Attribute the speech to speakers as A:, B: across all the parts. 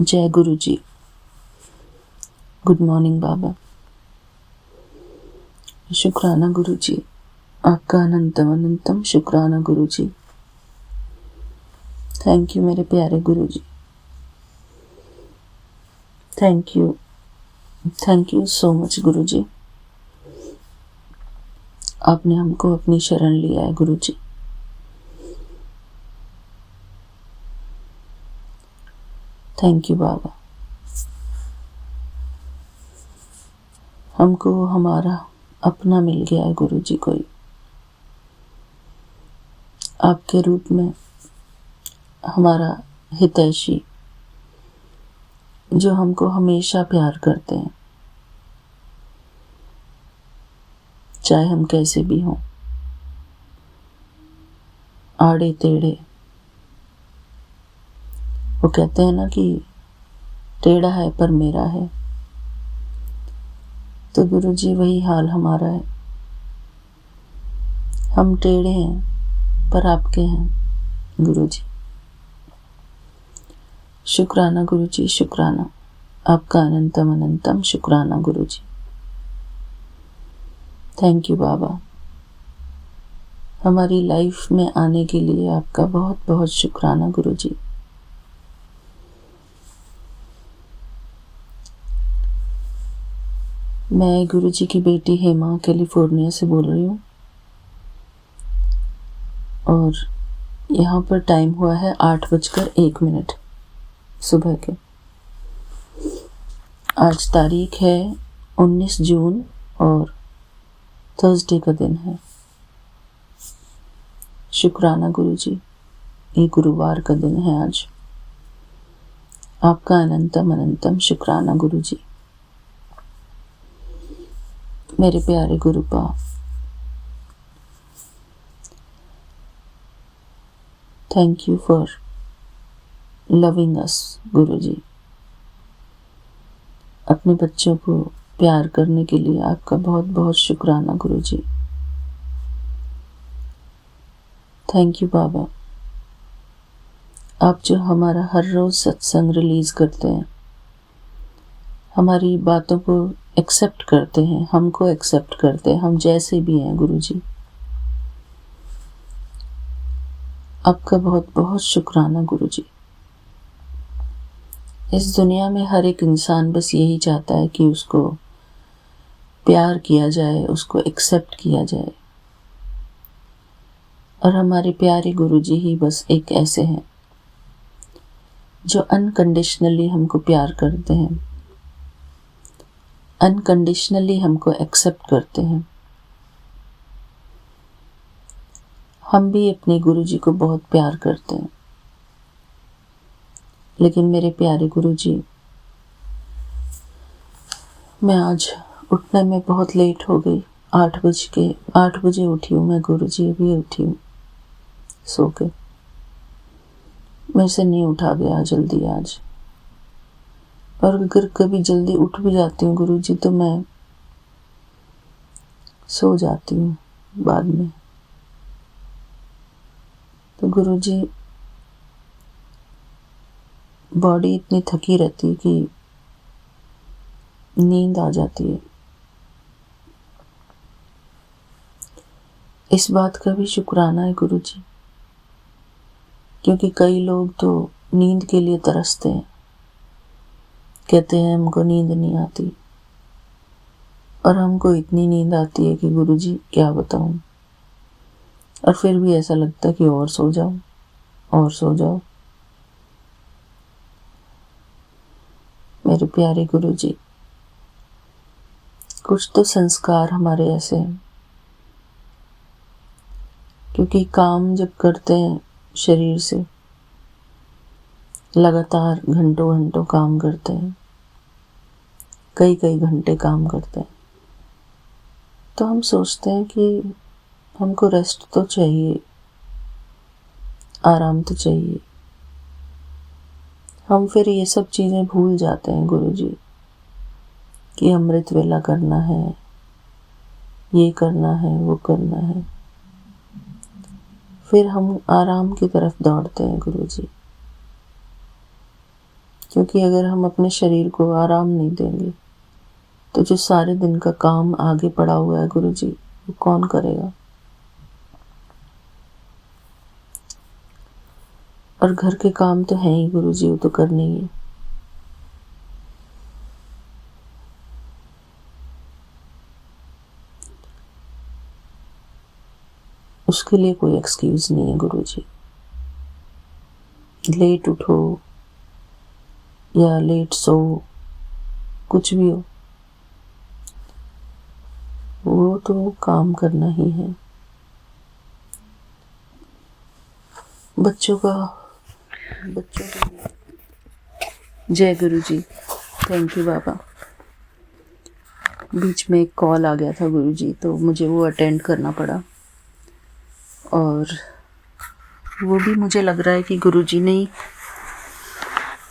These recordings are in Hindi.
A: जय गुरु जी। गुड मॉर्निंग बाबा। शुक्राना गुरु जी, आपका अनंतम अनंतम शुक्राना गुरु जी। थैंक यू मेरे प्यारे गुरु जी। थैंक यू सो मच गुरु जी। आपने हमको अपनी शरण लिया है गुरु जी। थैंक यू बाबा। हमको हमारा अपना मिल गया है गुरु जी, कोई आपके रूप में हमारा हितैषी, जो हमको हमेशा प्यार करते हैं, चाहे हम कैसे भी हों, आड़े टेढ़े। वो कहते हैं ना कि टेढ़ा है पर मेरा है, तो गुरु जी वही हाल हमारा है। हम टेढ़े हैं पर आपके हैं गुरु जी। शुक्राना गुरु जी, शुक्राना। आपका अनंतम अनंतम शुक्राना गुरु जी। थैंक यू बाबा। हमारी लाइफ में आने के लिए आपका बहुत बहुत शुक्राना गुरु जी। मैं गुरु जी की बेटी हेमा कैलिफोर्निया से बोल रही हूँ, और यहाँ पर टाइम हुआ है 8:01 सुबह के। आज तारीख है 19 जून और थर्सडे का दिन है। शुक्राना गुरु जी, ये गुरुवार का दिन है आज। आपका अनंतम अनंतम शुक्राना गुरु जी। मेरे प्यारे गुरुपा, thank you for loving us Guru ji. अपने बच्चों को प्यार करने के लिए आपका बहुत बहुत शुक्राना गुरु जी। थैंक यू बाबा। आप जो हमारा हर रोज सत्संग रिलीज करते हैं, हमारी बातों को एक्सेप्ट करते हैं, हमको एक्सेप्ट करते हैं, हम जैसे भी हैं गुरु जी, आपका बहुत बहुत शुक्राना गुरु जी। इस दुनिया में हर एक इंसान बस यही चाहता है कि उसको प्यार किया जाए, उसको एक्सेप्ट किया जाए, और हमारे प्यारे गुरु जी ही बस एक ऐसे हैं जो अनकंडीशनली हमको प्यार करते हैं, अनकंडीशनली हमको एक्सेप्ट करते हैं। हम भी अपने गुरु जी को बहुत प्यार करते हैं, लेकिन मेरे प्यारे गुरु जी, मैं आज उठने में बहुत लेट हो गई। 8 बजे उठी हूँ मैं गुरु जी, अभी उठी हूँ सो के। मेरे से नहीं उठा गया जल्दी आज, और अगर कभी जल्दी उठ भी जाती हूँ गुरु जी तो मैं सो जाती हूँ बाद में। तो गुरु जी, बॉडी इतनी थकी रहती है कि नींद आ जाती है। इस बात का भी शुक्राना है गुरु जी, क्योंकि कई लोग तो नींद के लिए तरसते हैं, कहते हैं हमको नींद नहीं आती, और हमको इतनी नींद आती है कि गुरु जी क्या बताऊं। और फिर भी ऐसा लगता है कि और सो जाओ और सो जाओ। मेरे प्यारे गुरु जी, कुछ तो संस्कार हमारे ऐसे हैं, क्योंकि काम जब करते हैं शरीर से, लगातार घंटों घंटों काम करते हैं, कई कई घंटे काम करते हैं, तो हम सोचते हैं कि हमको रेस्ट तो चाहिए, आराम तो चाहिए। हम फिर ये सब चीज़ें भूल जाते हैं गुरु जी, कि अमृत वेला करना है, ये करना है, वो करना है। फिर हम आराम की तरफ दौड़ते हैं गुरु जी। क्योंकि अगर हम अपने शरीर को आराम नहीं देंगे तो जो सारे दिन का काम आगे पड़ा हुआ है गुरुजी, वो कौन करेगा? और घर के काम तो हैं ही गुरुजी, वो तो करने ही है। उसके लिए कोई एक्सक्यूज नहीं है गुरुजी। लेट उठो या लेट सो, कुछ भी हो, वो तो काम करना ही है। बच्चों का जय गुरुजी। थैंक यू बाबा। बीच में एक कॉल आ गया था गुरुजी, तो मुझे वो अटेंड करना पड़ा, और वो भी मुझे लग रहा है कि गुरुजी ने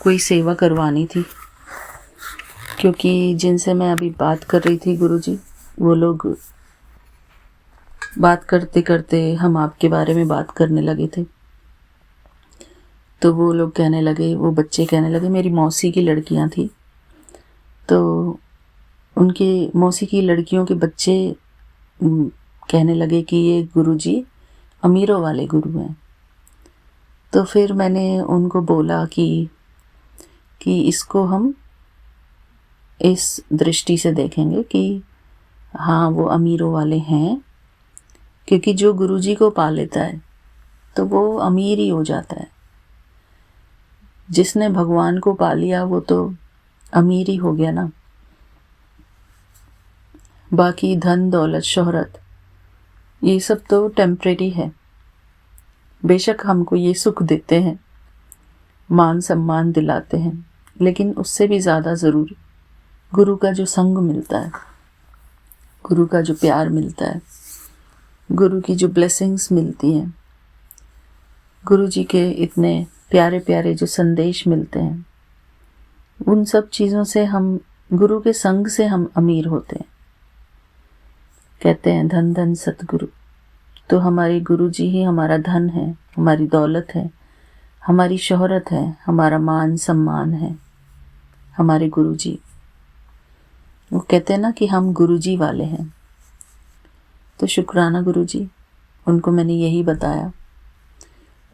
A: कोई सेवा करवानी थी, क्योंकि जिनसे मैं अभी बात कर रही थी गुरुजी, वो लोग बात करते करते हम आपके बारे में बात करने लगे थे। तो वो लोग कहने लगे, वो बच्चे कहने लगे, मेरी मौसी की लड़कियां थी, तो उनके मौसी की लड़कियों के बच्चे कहने लगे कि ये गुरुजी अमीरों वाले गुरु हैं। तो फिर मैंने उनको बोला कि इसको हम इस दृष्टि से देखेंगे कि हाँ, वो अमीरों वाले हैं, क्योंकि जो गुरुजी को पा लेता है तो वो अमीर ही हो जाता है। जिसने भगवान को पा लिया वो तो अमीर ही हो गया ना। बाकी धन दौलत शोहरत ये सब तो टेम्परेरी है। बेशक हमको ये सुख देते हैं, मान सम्मान दिलाते हैं, लेकिन उससे भी ज़्यादा ज़रूरी गुरु का जो संग मिलता है, गुरु का जो प्यार मिलता है, गुरु की जो ब्लेसिंग्स मिलती हैं, गुरु जी के इतने प्यारे प्यारे जो संदेश मिलते हैं, उन सब चीज़ों से हम, गुरु के संग से हम अमीर होते हैं। कहते हैं धन धन सतगुरु, तो हमारे गुरु जी ही हमारा धन है, हमारी दौलत है, हमारी शोहरत है, हमारा मान सम्मान है, हमारे गुरु जी। वो कहते हैं ना कि हम गुरु जी वाले हैं। तो शुक्राना गुरु जी, उनको मैंने यही बताया,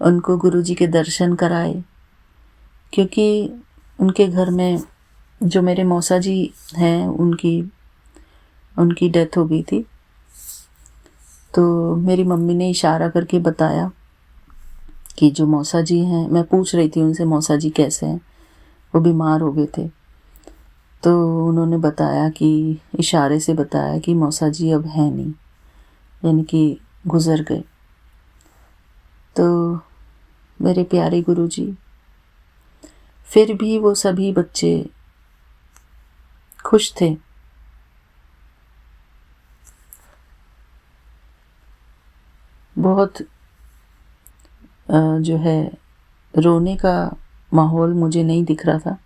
A: उनको गुरु जी के दर्शन कराए, क्योंकि उनके घर में जो मेरे मौसा जी हैं, उनकी डेथ हो गई थी। तो मेरी मम्मी ने इशारा करके बताया कि जो मौसा जी हैं, मैं पूछ रही थी उनसे मौसा जी कैसे हैं, वो बीमार हो गए थे। तो उन्होंने बताया कि, इशारे से बताया कि मौसा जी अब हैं नहीं, यानी कि गुज़र गए। तो मेरे प्यारे गुरुजी, फिर भी वो सभी बच्चे खुश थे। बहुत जो है रोने का माहौल मुझे नहीं दिख रहा था,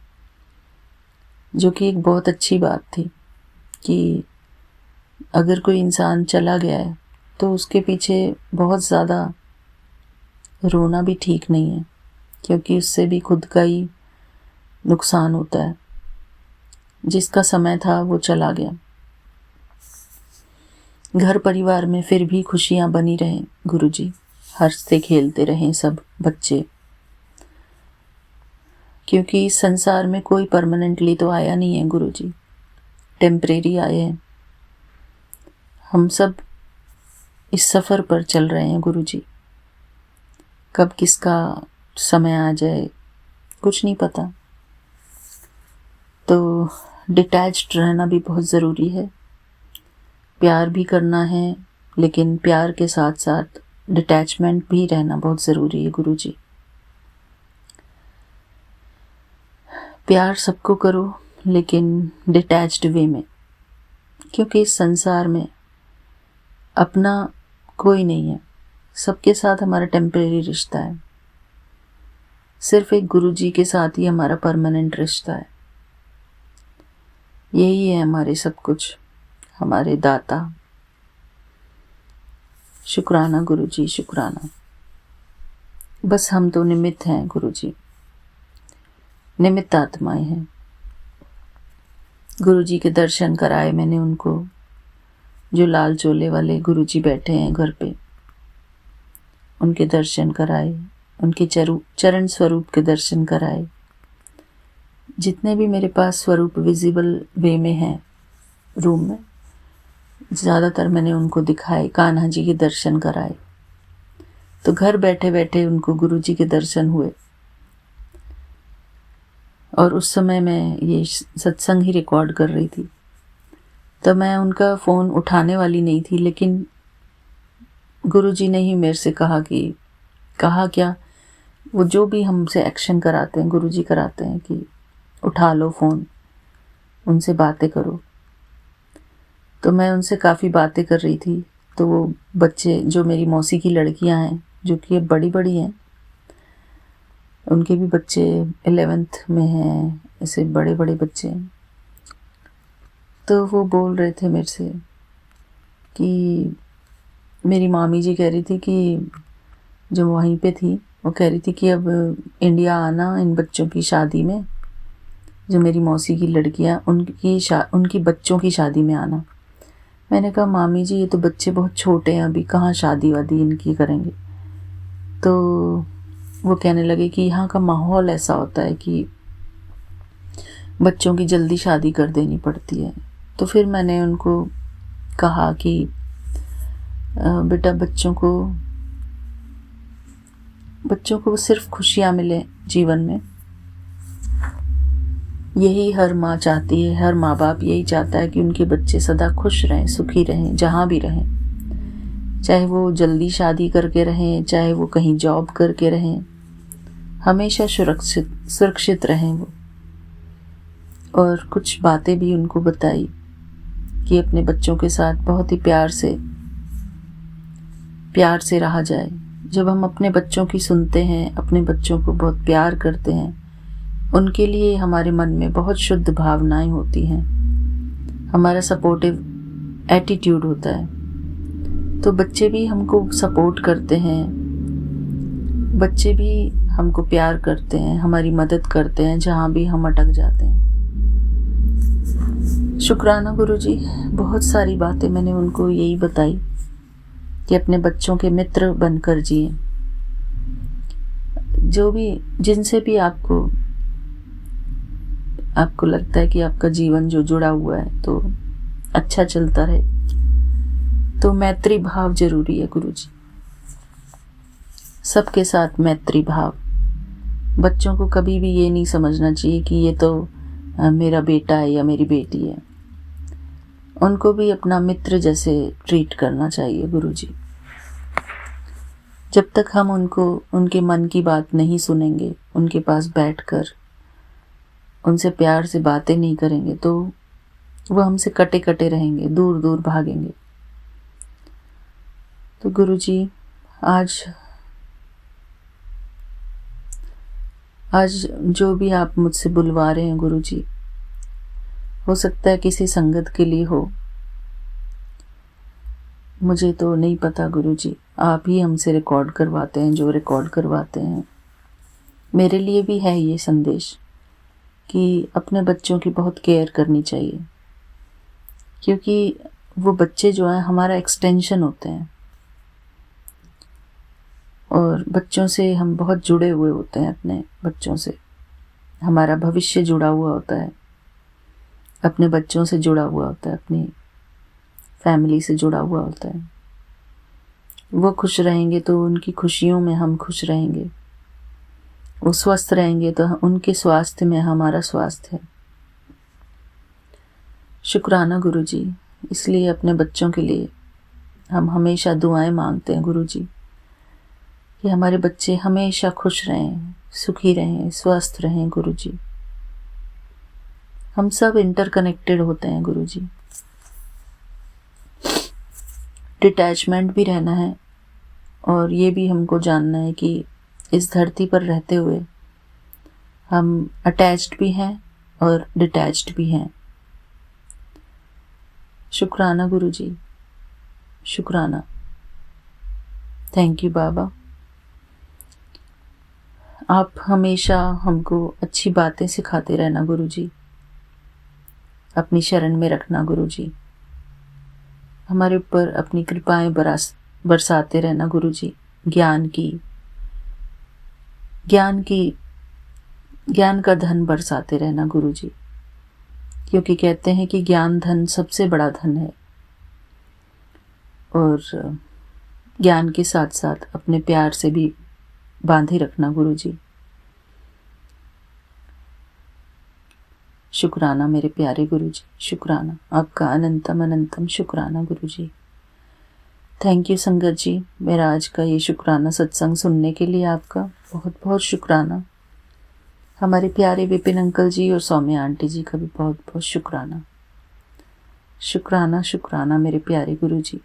A: जो कि एक बहुत अच्छी बात थी कि अगर कोई इंसान चला गया है तो उसके पीछे बहुत ज़्यादा रोना भी ठीक नहीं है, क्योंकि उससे भी खुद का ही नुकसान होता है। जिसका समय था वो चला गया। घर परिवार में फिर भी खुशियाँ बनी रहें गुरुजी, हंसते खेलते रहें सब बच्चे, क्योंकि इस संसार में कोई परमानेंटली तो आया नहीं है गुरुजी, टेम्परेरी आए हैं। हम सब इस सफ़र पर चल रहे हैं गुरुजी, कब किसका समय आ जाए कुछ नहीं पता। तो डिटैच्ड रहना भी बहुत ज़रूरी है। प्यार भी करना है, लेकिन प्यार के साथ साथ डिटैचमेंट भी रहना बहुत ज़रूरी है गुरुजी। प्यार सबको करो, लेकिन डिटैच्ड वे में, क्योंकि इस संसार में अपना कोई नहीं है, सबके साथ हमारा टेम्परेरी रिश्ता है। सिर्फ एक गुरुजी के साथ ही हमारा परमानेंट रिश्ता है। यही है हमारे सब कुछ, हमारे दाता। शुक्राना गुरुजी, शुक्राना। बस हम तो निमित्त हैं गुरुजी, निमित्त आत्माएं हैं। गुरुजी के दर्शन कराए मैंने उनको, जो लाल चोले वाले गुरुजी बैठे हैं घर पे, उनके दर्शन कराए, उनके चरण स्वरूप के दर्शन कराए। जितने भी मेरे पास स्वरूप विजिबल वे में हैं रूम में, ज़्यादातर मैंने उनको दिखाए, कान्हा जी के दर्शन कराए। तो घर बैठे बैठे उनको गुरुजी के दर्शन हुए। और उस समय मैं ये सत्संग ही रिकॉर्ड कर रही थी, तो मैं उनका फ़ोन उठाने वाली नहीं थी, लेकिन गुरुजी ने ही मेरे से कहा क्या, वो जो भी हमसे एक्शन कराते हैं गुरुजी कराते हैं कि उठा लो फ़ोन, उनसे बातें करो। तो मैं उनसे काफ़ी बातें कर रही थी। तो वो बच्चे जो मेरी मौसी की लड़कियां हैं, जो कि अब बड़ी बड़ी हैं, उनके भी बच्चे 11th में हैं, ऐसे बड़े बड़े बच्चे हैं। तो वो बोल रहे थे मेरे से कि मेरी मामी जी कह रही थी कि जो वहीं पे थी, वो कह रही थी कि अब इंडिया आना इन बच्चों की शादी में, जो मेरी मौसी की लड़कियां, उनकी बच्चों की शादी में आना। मैंने कहा मामी जी ये तो बच्चे बहुत छोटे हैं, अभी कहाँ शादी वादी इनकी करेंगे। तो वो कहने लगे कि यहाँ का माहौल ऐसा होता है कि बच्चों की जल्दी शादी कर देनी पड़ती है। तो फिर मैंने उनको कहा कि बेटा बच्चों को सिर्फ खुशियाँ मिले जीवन में, यही हर माँ चाहती है, हर माँ बाप यही चाहता है कि उनके बच्चे सदा खुश रहें, सुखी रहें, जहाँ भी रहें, चाहे वो जल्दी शादी करके रहें, चाहे वो कहीं जॉब करके रहें, हमेशा सुरक्षित रहें वो। और कुछ बातें भी उनको बताई कि अपने बच्चों के साथ बहुत ही प्यार से रहा जाए। जब हम अपने बच्चों की सुनते हैं, अपने बच्चों को बहुत प्यार करते हैं, उनके लिए हमारे मन में बहुत शुद्ध भावनाएं होती हैं, हमारा सपोर्टिव एटीट्यूड होता है, तो बच्चे भी हमको सपोर्ट करते हैं, बच्चे भी हमको प्यार करते हैं, हमारी मदद करते हैं जहाँ भी हम अटक जाते हैं। शुक्राना गुरुजी, बहुत सारी बातें मैंने उनको यही बताई कि अपने बच्चों के मित्र बनकर जिए। जो भी, जिनसे भी आपको लगता है कि आपका जीवन जो जुड़ा हुआ है तो अच्छा चलता रहे, तो मैत्री भाव जरूरी है गुरुजी। सबके साथ मैत्री भाव। बच्चों को कभी भी ये नहीं समझना चाहिए कि ये तो मेरा बेटा है या मेरी बेटी है। उनको भी अपना मित्र जैसे ट्रीट करना चाहिए गुरुजी। जब तक हम उनके मन की बात नहीं सुनेंगे, उनके पास बैठकर उनसे प्यार से बातें नहीं करेंगे, तो वो हमसे कटे कटे रहेंगे, दूर दूर भागेंगे। तो गुरुजी, आज जो भी आप मुझसे बुलवा रहे हैं गुरुजी, हो सकता है किसी संगत के लिए हो, मुझे तो नहीं पता गुरुजी। आप ही हमसे रिकॉर्ड करवाते हैं जो रिकॉर्ड करवाते हैं। मेरे लिए भी है ये संदेश कि अपने बच्चों की बहुत केयर करनी चाहिए, क्योंकि वो बच्चे जो हैं हमारा एक्सटेंशन होते हैं, और बच्चों से हम बहुत जुड़े हुए होते हैं। अपने बच्चों से हमारा भविष्य जुड़ा हुआ होता है, अपने बच्चों से जुड़ा हुआ होता है, अपनी फैमिली से जुड़ा हुआ होता है। वो खुश रहेंगे तो उनकी खुशियों में हम खुश रहेंगे, वो स्वस्थ रहेंगे तो उनके स्वास्थ्य में हमारा स्वास्थ्य है। शुक्राना गुरुजी। इसलिए अपने बच्चों के लिए हम हमेशा दुआएं मांगते हैं गुरुजी, कि हमारे बच्चे हमेशा खुश रहें, सुखी रहें, स्वस्थ रहें गुरुजी। हम सब इंटरकनेक्टेड होते हैं गुरुजी। डिटैचमेंट भी रहना है, और ये भी हमको जानना है कि इस धरती पर रहते हुए हम अटैच्ड भी हैं और डिटैच्ड भी हैं। शुक्राना गुरुजी, शुक्राना। थैंक यू बाबा। आप हमेशा हमको अच्छी बातें सिखाते रहना गुरुजी, अपनी शरण में रखना गुरुजी, हमारे ऊपर अपनी कृपाएं बरसाते रहना गुरुजी, ज्ञान का धन बरसाते रहना गुरुजी, क्योंकि कहते हैं कि ज्ञान धन सबसे बड़ा धन है। और ज्ञान के साथ साथ अपने प्यार से भी बांधे रखना गुरुजी। शुक्राना मेरे प्यारे गुरुजी, शुक्राना, आपका अनंतम अनंतम शुक्राना गुरुजी। थैंक यू संगत जी, मेरा आज का ये शुक्राना सत्संग सुनने के लिए आपका बहुत बहुत शुक्राना। हमारे प्यारे विपिन अंकल जी और सौम्या आंटी जी का भी बहुत बहुत शुक्राना। शुक्राना शुक्राना मेरे प्यारे गुरुजी।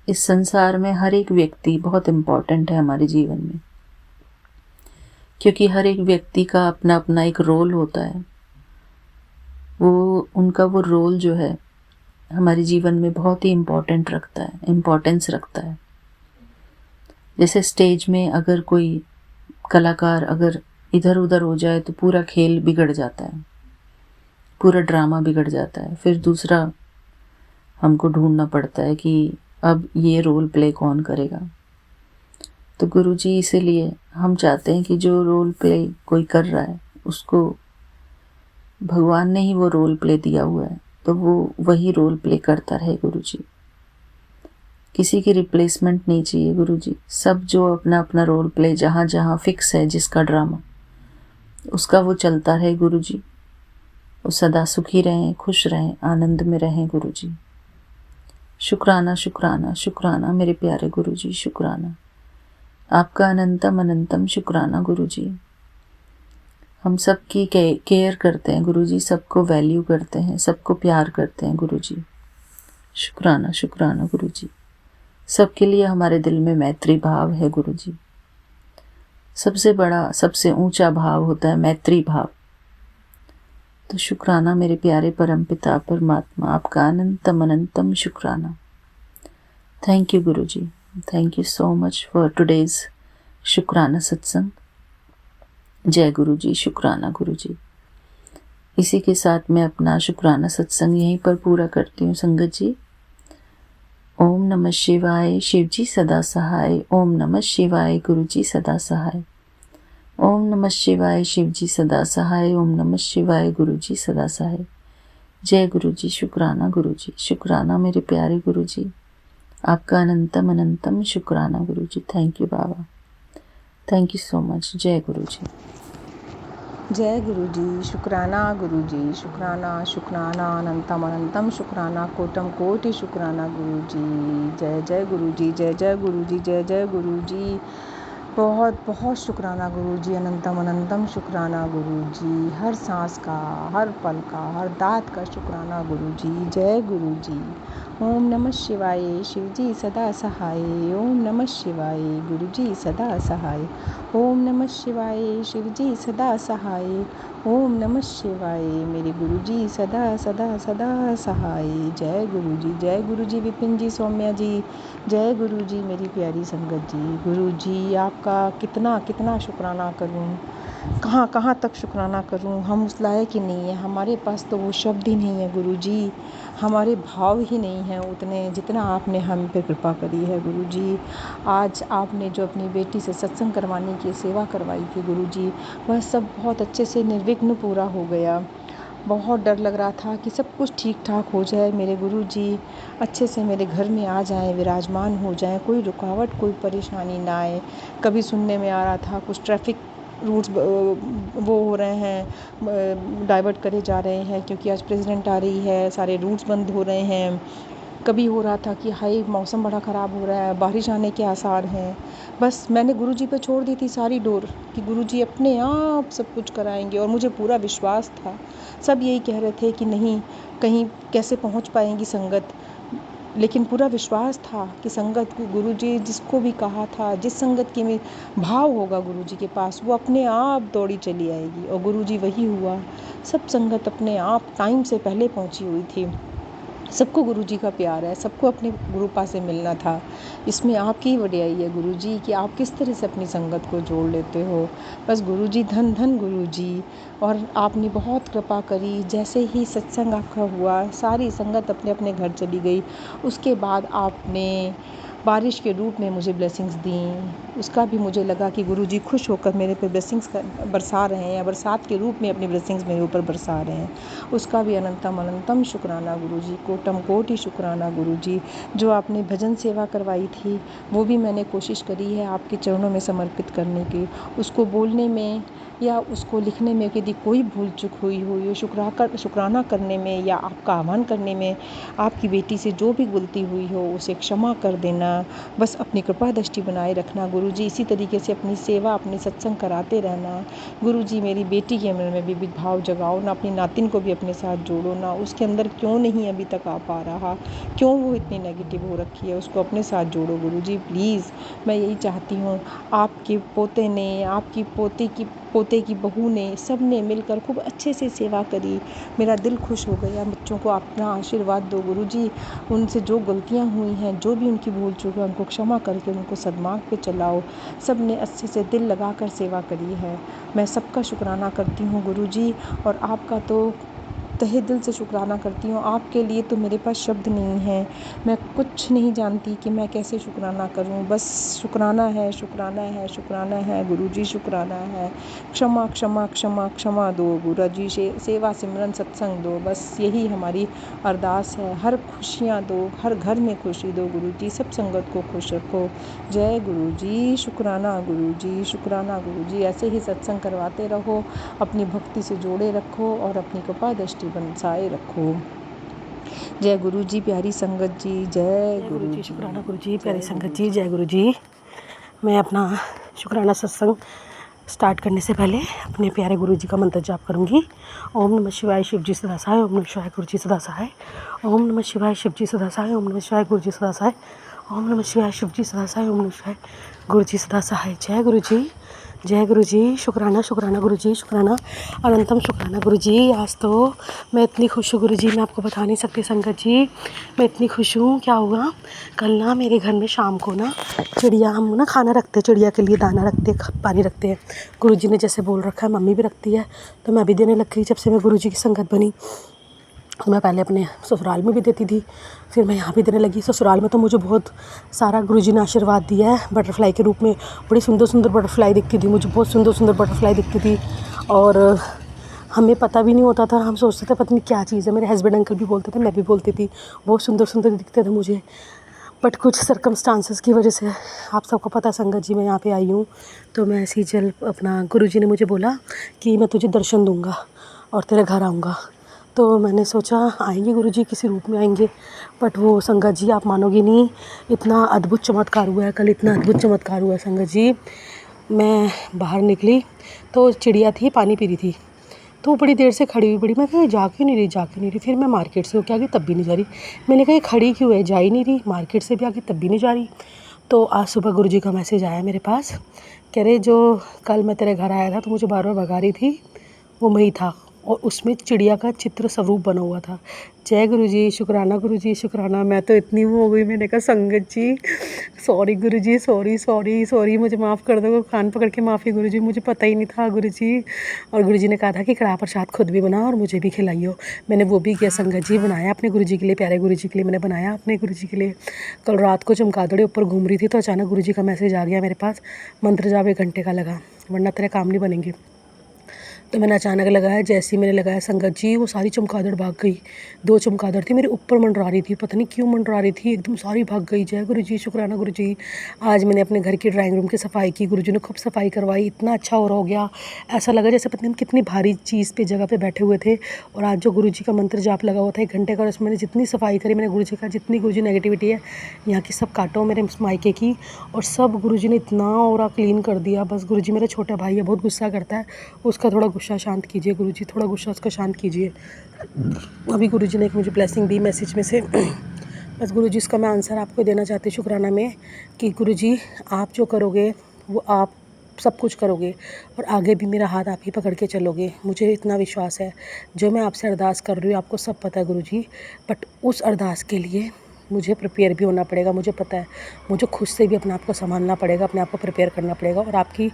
A: इस संसार में हर एक व्यक्ति बहुत इम्पोर्टेंट है हमारे जीवन में, क्योंकि हर एक व्यक्ति का अपना अपना एक रोल होता है। उनका वो रोल जो है हमारे जीवन में बहुत ही इम्पोर्टेंस रखता है। जैसे स्टेज में अगर कोई कलाकार अगर इधर उधर हो जाए तो पूरा खेल बिगड़ जाता है, पूरा ड्रामा बिगड़ जाता है। फिर दूसरा हमको ढूंढना पड़ता है कि अब ये रोल प्ले कौन करेगा। तो गुरुजी इसीलिए हम चाहते हैं कि जो रोल प्ले कोई कर रहा है उसको भगवान ने ही वो रोल प्ले दिया हुआ है, तो वो वही रोल प्ले करता रहे गुरुजी। किसी की रिप्लेसमेंट नहीं चाहिए गुरुजी। सब जो अपना अपना रोल प्ले जहाँ जहाँ फिक्स है, जिसका ड्रामा उसका वो चलता रहे गुरुजी। वो सदा सुखी रहें, खुश रहें, आनंद में रहें गुरुजी। शुक्राना शुक्राना शुक्राना मेरे प्यारे गुरुजी, शुक्राना, आपका अनंतम अनंतम शुक्राना गुरुजी। हम सबकी केयर करते हैं गुरुजी, सबको वैल्यू करते हैं, सबको प्यार करते हैं गुरुजी। शुक्राना शुक्राना गुरुजी। सबके लिए हमारे दिल में मैत्री भाव है गुरुजी। सबसे बड़ा सबसे ऊंचा भाव होता है मैत्री भाव। तो शुक्राना मेरे प्यारे परम पिता परमात्मा, आपका अनंतम अनंतम शुक्राना। Thank you Guruji, thank you so much for today's शुक्राना सत्संग। जय गुरुजी, शुक्राना गुरुजी। इसी के साथ मैं अपना शुक्राना सत्संग यहीं पर पूरा करती हूँ संगत जी। ओम नमः शिवाय, शिवजी सदा सहाय। ओम नमः शिवाय, गुरुजी सदा सहाय। ओम नमः शिवाय, शिवजी सदा सहाय। ओम नमः शिवाय, गुरुजी सदा सहाय। जय गुरुजी, शुक्राना गुरुजी, शुक्राना मेरे प्यारे गुरुजी, आपका अनंतम अनंतम शुक्राना गुरुजी। थैंक यू बाबा, थैंक यू सो मच। जय गुरुजी।
B: जय गुरुजी, शुक्राना गुरुजी, शुक्राना शुक्राना अनंतम अनंतम शुक्राना कोटम कोटि शुक्राना गुरुजी। जय जय गुरुजी, जय जय गुरुजी, जय जय गुरुजी। बहुत बहुत शुक्राना गुरुजी, अनंतम अनंतम शुक्राना गुरुजी। हर सांस का, हर पल का, हर दात का शुक्राना गुरुजी। जय गुरुजी। ओम नमः शिवाय, शिवजी सदा सहाय। ओम नमः शिवाय, गुरुजी सदा सहाय। ओम नमः शिवाय, शिवजी सदा सहाय। ओम नमः शिवाय, मेरे गुरुजी सदा सदा सदा सहाय। जय गुरुजी, जय गुरुजी विपिन जी, सौम्या जी। जय गुरुजी मेरी प्यारी संगत जी। गुरुजी आपका कितना कितना शुक्राना करूं, कहाँ कहाँ तक शुक्राना करूं। हम उस लायक ही नहीं है, हमारे पास तो वो शब्द ही नहीं है गुरुजी। हमारे भाव ही नहीं हैं उतने जितना आपने हम पे कृपा करी है गुरुजी। आज आपने जो अपनी बेटी से सत्संग करवाने की सेवा करवाई थी गुरुजी, वह सब बहुत अच्छे से निर्विघ्न पूरा हो गया। बहुत डर लग रहा था कि सब कुछ ठीक ठाक हो जाए, मेरे गुरुजी अच्छे से मेरे घर में आ जाएं, विराजमान हो जाएं, कोई रुकावट कोई परेशानी ना आए। कभी सुनने में आ रहा था कुछ ट्रैफिक रूट्स वो हो रहे हैं, डाइवर्ट करे जा रहे हैं क्योंकि आज प्रेसिडेंट आ रही है, सारे रूट्स बंद हो रहे हैं। कभी हो रहा था कि हाई मौसम बड़ा ख़राब हो रहा है, बारिश आने के आसार हैं। बस मैंने गुरुजी पे छोड़ दी थी सारी डोर कि गुरुजी अपने आप सब कुछ कराएंगे, और मुझे पूरा विश्वास था। सब यही कह रहे थे कि नहीं, कहीं कैसे पहुंच पाएंगी संगत, लेकिन पूरा विश्वास था कि संगत को गुरुजी जिसको भी कहा था, जिस संगत के में भाव होगा गुरुजी के पास, वो अपने आप दौड़ी चली आएगी। और गुरुजी वही हुआ, सब संगत अपने आप टाइम से पहले पहुंची हुई थी। सबको गुरुजी का प्यार है, सबको अपने गुरुपा से मिलना था। इसमें आपकी ही वडियाई है गुरुजी कि आप किस तरह से अपनी संगत को जोड़ लेते हो। बस गुरुजी, धन धन गुरुजी। और आपने बहुत कृपा करी। जैसे ही सत्संग आपका हुआ, सारी संगत अपने अपने घर चली गई। उसके बाद आपने बारिश के रूप में मुझे ब्लेसिंग्स दी। उसका भी मुझे लगा कि गुरुजी खुश होकर मेरे पे ब्लेसिंग्स बरसा रहे हैं, या बरसात के रूप में अपनी ब्लेसिंग्स मेरे ऊपर बरसा रहे हैं। उसका भी अनंतम अनंतम शुक्राना गुरुजी, कोटम कोटि शुक्राना गुरुजी। जो आपने भजन सेवा करवाई थी, वो भी मैंने कोशिश करी है आपके चरणों में समर्पित करने की। उसको बोलने में या उसको लिखने में यदि कोई भूल चूक हुई हो, शुक्राना करने में या आपका आह्वान करने में आपकी बेटी से जो भी गलती हुई हो, उसे क्षमा कर देना। बस अपनी कृपा दृष्टि बनाए रखना गुरुजी। इसी तरीके से अपनी सेवा, अपने सत्संग कराते रहना गुरुजी। मेरी बेटी के मन में भी भाव जगाओ ना, अपनी नातिन को भी अपने साथ जोड़ो ना। उसके अंदर क्यों नहीं अभी तक आ पा रहा, क्यों वो इतनी नेगेटिव हो रखी है, उसको अपने साथ जोड़ो गुरुजी प्लीज़। मैं यही चाहती हूँ। आपके पोते ने, आपकी पोते की बहू ने, सब ने मिलकर खूब अच्छे से सेवा करी। मेरा दिल खुश हो गया। बच्चों को अपना आशीर्वाद दो गुरुजी। उनसे जो गलतियाँ हुई हैं, जो भी उनकी भूल चूक है, उनको क्षमा करके उनको सद्मार्ग पे चलाओ। सब ने अच्छे से दिल लगाकर सेवा करी है। मैं सबका शुक्राना करती हूँ गुरुजी। और आपका तो तहे दिल से शुक्राना करती हूँ। आपके लिए तो मेरे पास शब्द नहीं है। मैं कुछ नहीं जानती कि मैं कैसे शुक्राना करूँ। बस शुक्राना है, शुक्राना है, शुक्राना है गुरुजी, शुक्राना है। क्षमा क्षमा क्षमा क्षमा दो गुरुजी, सेवा सिमरन सत्संग दो। बस यही हमारी अरदास है। हर खुशियाँ दो, हर घर में खुशी दो गुरुजी। सब संगत को खुश रखो। जय गुरुजी, शुक्राना गुरुजी, शुक्राना गुरुजी। ऐसे ही सत्संग करवाते रहो, अपनी भक्ति से जोड़े रखो और अपनी कृपा दृष्टि बनसाए रखो। जय गुरु जी, प्यारी संगत जी। जय गुरु जी,
C: शुक्राना गुरु जी, प्यारी संगत जी, जय गुरु जी। मैं अपना शुक्राना सत्संग स्टार्ट करने से पहले अपने प्यारे गुरु जी का मंत्र जाप करूंगी। ओम नमः शिवाय शिव जी सदा सहाय, ओम नमः शिवाय गुरु जी सदा सहाय, ओम नमः शिवाय शिव जी सदा सहाय, ओम नमः शिवाय गुरु जी सदा सहाय, ओम नमः शिवाय शिव जी सदा सहाय, ओम नमः शिवाय गुरु जी सदा सहाय। जय गुरु जी, जय गुरु जी। शुक्राना शुक्राना गुरु जी, शुक्राना अनंतम शुक्राना गुरु जी। आज तो मैं इतनी खुश हूँ गुरु जी, मैं आपको बता नहीं सकती संगत जी। मैं इतनी खुश हूँ। क्या हुआ, कल ना मेरे घर में शाम को ना चिड़िया, हम ना खाना रखते हैं चिड़िया के लिए, दाना रखते हैं, पानी रखते हैं। गुरु जी ने जैसे बोल रखा है, मम्मी भी रखती है, तो मैं भी देने लग गई। जब से मैं गुरु जी की संगत बनी, तो मैं पहले अपने ससुराल में भी देती थी, फिर मैं यहाँ भी देने लगी। ससुराल में तो मुझे बहुत सारा गुरुजी ने आशीर्वाद दिया है बटरफ्लाई के रूप में। बड़ी सुंदर सुंदर बटरफ्लाई दिखती थी मुझे, बहुत सुंदर सुंदर बटरफ्लाई दिखती थी। और हमें पता भी नहीं होता था, हम सोचते थे पता नहीं क्या चीज़ है। मेरे हस्बैंड अंकल भी बोलते थे, मैं भी बोलती थी, बहुत सुंदर सुंदर दिखते थे मुझे। बट कुछ सर्कमस्टांसेस की वजह से, आप सबको पता संगत जी, मैं यहाँ पे आई हूँ। तो मैं ऐसी जल अपना गुरुजी ने मुझे बोला कि मैं तुझे दर्शन दूँगा और तेरे घर आऊँगा। तो मैंने सोचा आएंगे गुरुजी, किसी रूप में आएंगे। बट वो संगत जी, आप मानोगे नहीं, इतना अद्भुत चमत्कार हुआ है कल, इतना अद्भुत चमत्कार हुआ है संगत जी। मैं बाहर निकली तो चिड़िया थी, पानी पी रही थी, तो बड़ी देर से खड़ी हुई, मैं कहा जा क्यों नहीं रही, जा क्यों नहीं रही। फिर मैं मार्केट से होके आ गई, तब भी नहीं जा रही। मैंने कहा ये खड़ी क्यों है, जा ही नहीं रही। मार्केट से भी आ गई, तब भी नहीं जा रही। तो आज सुबह गुरुजी का मैसेज आया मेरे पास, कह रहे जो कल मैं तेरे घर आया था तो मुझे बार बार भगा रही थी, वो मैं ही था, और उसमें चिड़िया का चित्र स्वरूप बना हुआ था। जय गुरुजी, शुक्राना गुरुजी, शुक्राना। मैं तो इतनी वो हो गई, मैंने कहा संगत जी सॉरी गुरुजी, सॉरी सॉरी सॉरी, मुझे माफ़ कर दो, कान पकड़ के माफ़ी गुरुजी, मुझे पता ही नहीं था गुरुजी। और गुरुजी ने कहा था कि कड़ाह प्रसाद खुद भी बनाओ और मुझे भी खिलाइयो। मैंने वो भी किया संगत जी, बनाया अपने गुरुजी के लिए, प्यारे गुरुजी के लिए मैंने बनाया अपने गुरुजी के लिए। कल रात को चमगादड़ ऊपर घूम रही थी तो अचानक गुरुजी का मैसेज आ गया मेरे पास, मंत्र जाप 1 घंटे का लगा, वरना तेरे काम नहीं बनेंगे। तो मैंने अचानक लगाया, जैसे ही मैंने लगाया संगत जी, वो सारी चमगादड़ भाग गई। 2 चमगादड़ थी मेरे ऊपर मंडरा रही थी, पता नहीं क्यों मंडरा रही थी, एकदम सारी भाग गई। जय गुरु जी, शुक्राना गुरु जी। आज मैंने अपने घर की ड्राइंग रूम की सफाई की, गुरु जी ने खूब सफाई करवाई, इतना अच्छा हो गया। ऐसा लगा जैसे पता नहीं हम कितनी भारी चीज़ पे जगह पे बैठे हुए थे। और आज जो गुरु जी का मंत्र जाप लगा हुआ था 1 घंटे का, और उसमें मैंने जितनी सफाई करी, मैंने गुरु जी का जितनी गुरु जी नेगेटिविटी है यहाँ की सब काटो मेरे मायके की, और सब गुरु जी ने इतना और क्लीन कर दिया। बस गुरु जी मेरा छोटा भाई है, बहुत गुस्सा करता है, उसका थोड़ा गुस्सा शांत कीजिए गुरुजी, थोड़ा गुस्सा उसका शांत कीजिए। अभी गुरुजी ने एक मुझे ब्लेसिंग दी मैसेज में से, बस गुरुजी इसका मैं आंसर आपको देना चाहती हूँ शुक्राना में, कि गुरुजी आप जो करोगे वो आप सब कुछ करोगे और आगे भी मेरा हाथ आप ही पकड़ के चलोगे, मुझे इतना विश्वास है। जो मैं आपसे अरदास कर रही हूँ आपको सब पता है गुरुजी, बट उस अरदास के लिए मुझे प्रिपेयर भी होना पड़ेगा, मुझे पता है। मुझे खुद से भी अपने आप को संभालना पड़ेगा, अपने आप को प्रिपेयर करना पड़ेगा। और आपकी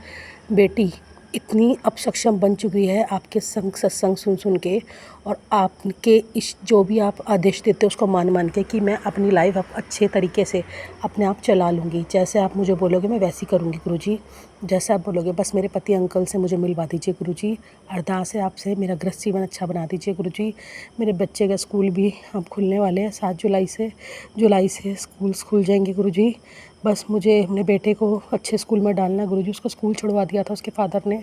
C: बेटी इतनी अब सक्षम बन चुकी है आपके सत्संग सुन सुन के, और आपके इस जो भी आप आदेश देते हो उसको मान मान के, कि मैं अपनी लाइफ अब अच्छे तरीके से अपने आप चला लूँगी। जैसे आप मुझे बोलोगे मैं वैसी करूँगी गुरुजी, जैसे आप बोलोगे। बस मेरे पति अंकल से मुझे मिलवा दीजिए गुरुजी, अरदास है आपसे, मेरा गृहस्थ जीवन अच्छा बना दीजिए गुरुजी। मेरे बच्चे का स्कूल भी अब खुलने वाले हैं 7 जुलाई से स्कूल खुल जाएंगे गुरुजी। बस मुझे अपने बेटे को अच्छे स्कूल में डालना है गुरुजी। उसको स्कूल छुड़वा दिया था उसके फादर ने।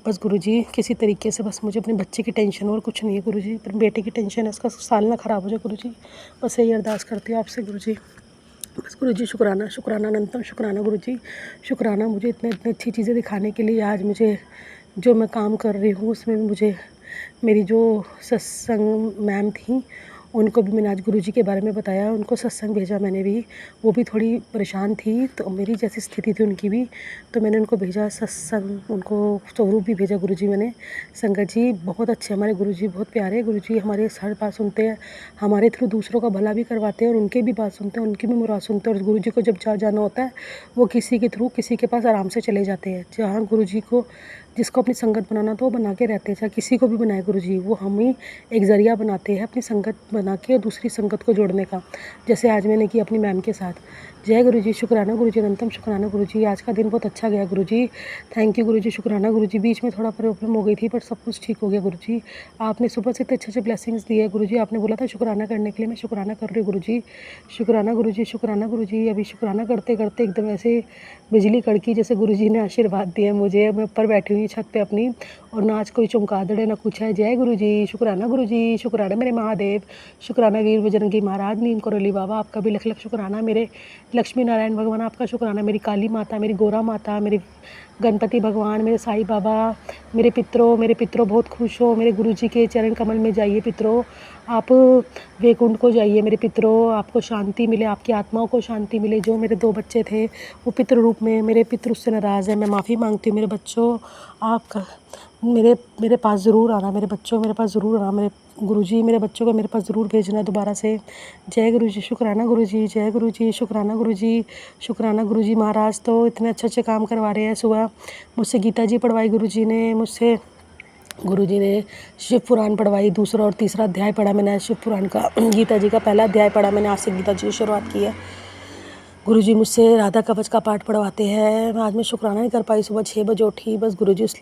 C: बस गुरुजी किसी तरीके से बस मुझे अपने बच्चे की टेंशन और कुछ नहीं है गुरुजी, अपने बेटे की टेंशन है, उसका साल ना ख़राब हो जाए गुरुजी। बस यही अरदास करती हूँ आपसे गुरुजी। बस गुरुजी शुक्राना, शुक्राना अनंतम शुक्राना गुरुजी। शुक्राना मुझे इतनी अच्छी चीज़ें दिखाने के लिए। आज मुझे जो मैं काम कर रही हूँ उसमें मुझे मेरी जो सत्संग मैम थी उनको भी मैंने आज गुरुजी के बारे में बताया, उनको सत्संग भेजा मैंने भी। वो भी थोड़ी परेशान थी, तो मेरी जैसी स्थिति थी उनकी भी, तो मैंने उनको भेजा सत्संग, उनको स्वरूप भी भेजा गुरुजी मैंने। संगत जी बहुत अच्छे हमारे गुरुजी, बहुत प्यारे गुरुजी, हमारे हर बात सुनते हैं, हमारे थ्रू दूसरों का भला भी करवाते हैं और उनके भी बात सुनते हैं, उनकी भी मुराद सुनते हैं। और गुरुजी को जब जहाँ जाना होता है वो किसी के थ्रू किसी के पास आराम से चले जाते हैं। जहाँ गुरुजी को जिसको अपनी संगत बनाना तो वो बना के रहते हैं, चाहे किसी को भी बनाए गुरुजी, वो हम ही एक ज़रिया बनाते हैं अपनी संगत बना के और दूसरी संगत को जोड़ने का, जैसे आज मैंने की अपनी मैम के साथ। जय गुरुजी, शुक्राना गुरुजी, अनंतम शुक्राना गुरुजी। आज का दिन बहुत अच्छा गया गुरुजी, थैंक यू गुरुजी, शुक्राना गुरुजी। बीच में थोड़ा प्रॉब्लम हो गई थी पर सब कुछ ठीक हो गया गुरुजी। आपने सुबह से इतने अच्छे अच्छे ब्लेसिंग्स दिए गुरुजी, आपने बोला था शुक्राना करने के लिए, मैं शुक्राना कर रही हूँ गुरुजी। शुक्राना गुरुजी, शुक्राना गुरुजी। अभी शुक्राना करते करते एकदम ऐसे बिजली कड़की जैसे गुरुजी ने आशीर्वाद दिए मुझे। मैं ऊपर बैठी हुई छत पे अपनी, और ना आज कोई चमगादड़ है ना कुछ है। जय गुरुजी, शुक्राना गुरुजी, शुक्राना मेरे महादेव, शुक्राना वीर बजरंगी महाराज, नीम करोली बाबा, आपका भी लख लख शुक्राना। मेरे लक्ष्मी नारायण भगवान आपका शुक्राना, मेरी काली माता, मेरी गोरा माता, मेरी गणपति भगवान, मेरे साईं बाबा, मेरे पितरों बहुत खुश हो। मेरे गुरुजी के चरण कमल में जाइए पितरों, आप वैकुंठ को जाइए मेरे पितरों, आपको शांति मिले, आपकी आत्माओं को शांति मिले। जो मेरे 2 बच्चे थे वो पितृ रूप में, मेरे पितृ उससे नाराज़ है, मैं माफ़ी मांगती हूँ मेरे बच्चों। आप मेरे पास ज़रूर आना, मेरे बच्चों मेरे पास ज़रूर आना, मेरे गुरुजी मेरे बच्चों को मेरे पास ज़रूर भेजना दोबारा से। जय गुरुजी, शुक्राना गुरुजी, जय गुरुजी, शुक्राना गुरुजी, शुक्राना गुरुजी। महाराज तो इतने अच्छे अच्छे काम करवा रहे हैं। सुबह मुझसे गीता जी पढ़वाई गुरुजी ने, मुझसे गुरुजी ने शिव पुराण पढ़वाई, दूसरा और तीसरा अध्याय पढ़ा मैंने शिव पुराण का। गीता जी का पहला अध्याय पढ़ा मैंने, आज से गीता जी की शुरुआत की है। गुरुजी मुझसे राधा कवच का पाठ पढ़वाते हैं। आज मैं शुक्राना नहीं कर पाई, सुबह 6 बजे उठी, बस गुरुजी उस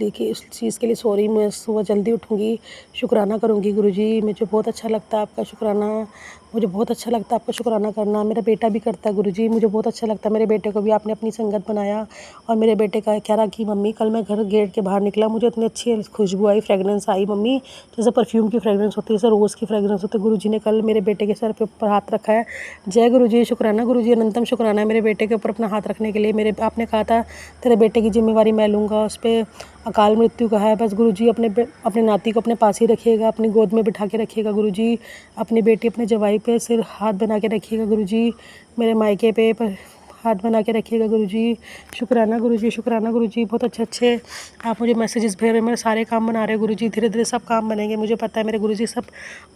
C: चीज़ के लिए सॉरी। मैं सुबह जल्दी उठूँगी, शुक्राना करूँगी गुरुजी। मुझे बहुत अच्छा लगता है आपका शुक्राना, मुझे बहुत अच्छा लगता है आपका शुक्राना करना। मेरा बेटा भी करता है गुरुजी, मुझे बहुत अच्छा लगता है। मेरे बेटे को भी आपने अपनी संगत बनाया, और मेरे बेटे का कह रहा कि मम्मी कल मैं घर गेट के बाहर निकला, मुझे इतनी अच्छी खुशबू आई, फ्रेगरेंस आई मम्मी, जैसे परफ्यूम की फ्रेगरेंस होती है, जैसे रोज़ की फ्रेगरेंस होती है। गुरुजी ने कल मेरे बेटे के सर पे ऊपर हाथ रखा है। जय गुरुजी, शुक्राना गुरुजी, अनंतम शुक्राना है मेरे बेटे के ऊपर अपना हाथ रखने के लिए। मेरे आपने कहा था तेरे बेटे की जिम्मेवारी मैं लूँगा, उस पर अकाल मृत्यु का है। बस गुरुजी अपने नाती को अपने पास ही रखिएगा, अपनी गोद में बिठा के रखिएगा गुरुजी। अपनी बेटी अपने जवाई पे सिर हाथ बना के रखिएगा गुरुजी, मेरे मायके पे हाथ बना के रखिएगा गुरुजी। शुक्राना गुरुजी, शुक्राना गुरुजी। बहुत अच्छे अच्छे आप मुझे मैसेजेस भेज रहे हैं, मेरे सारे काम बना रहे हैं गुरुजी। धीरे धीरे सब काम बनेंगे, मुझे पता है मेरे गुरुजी सब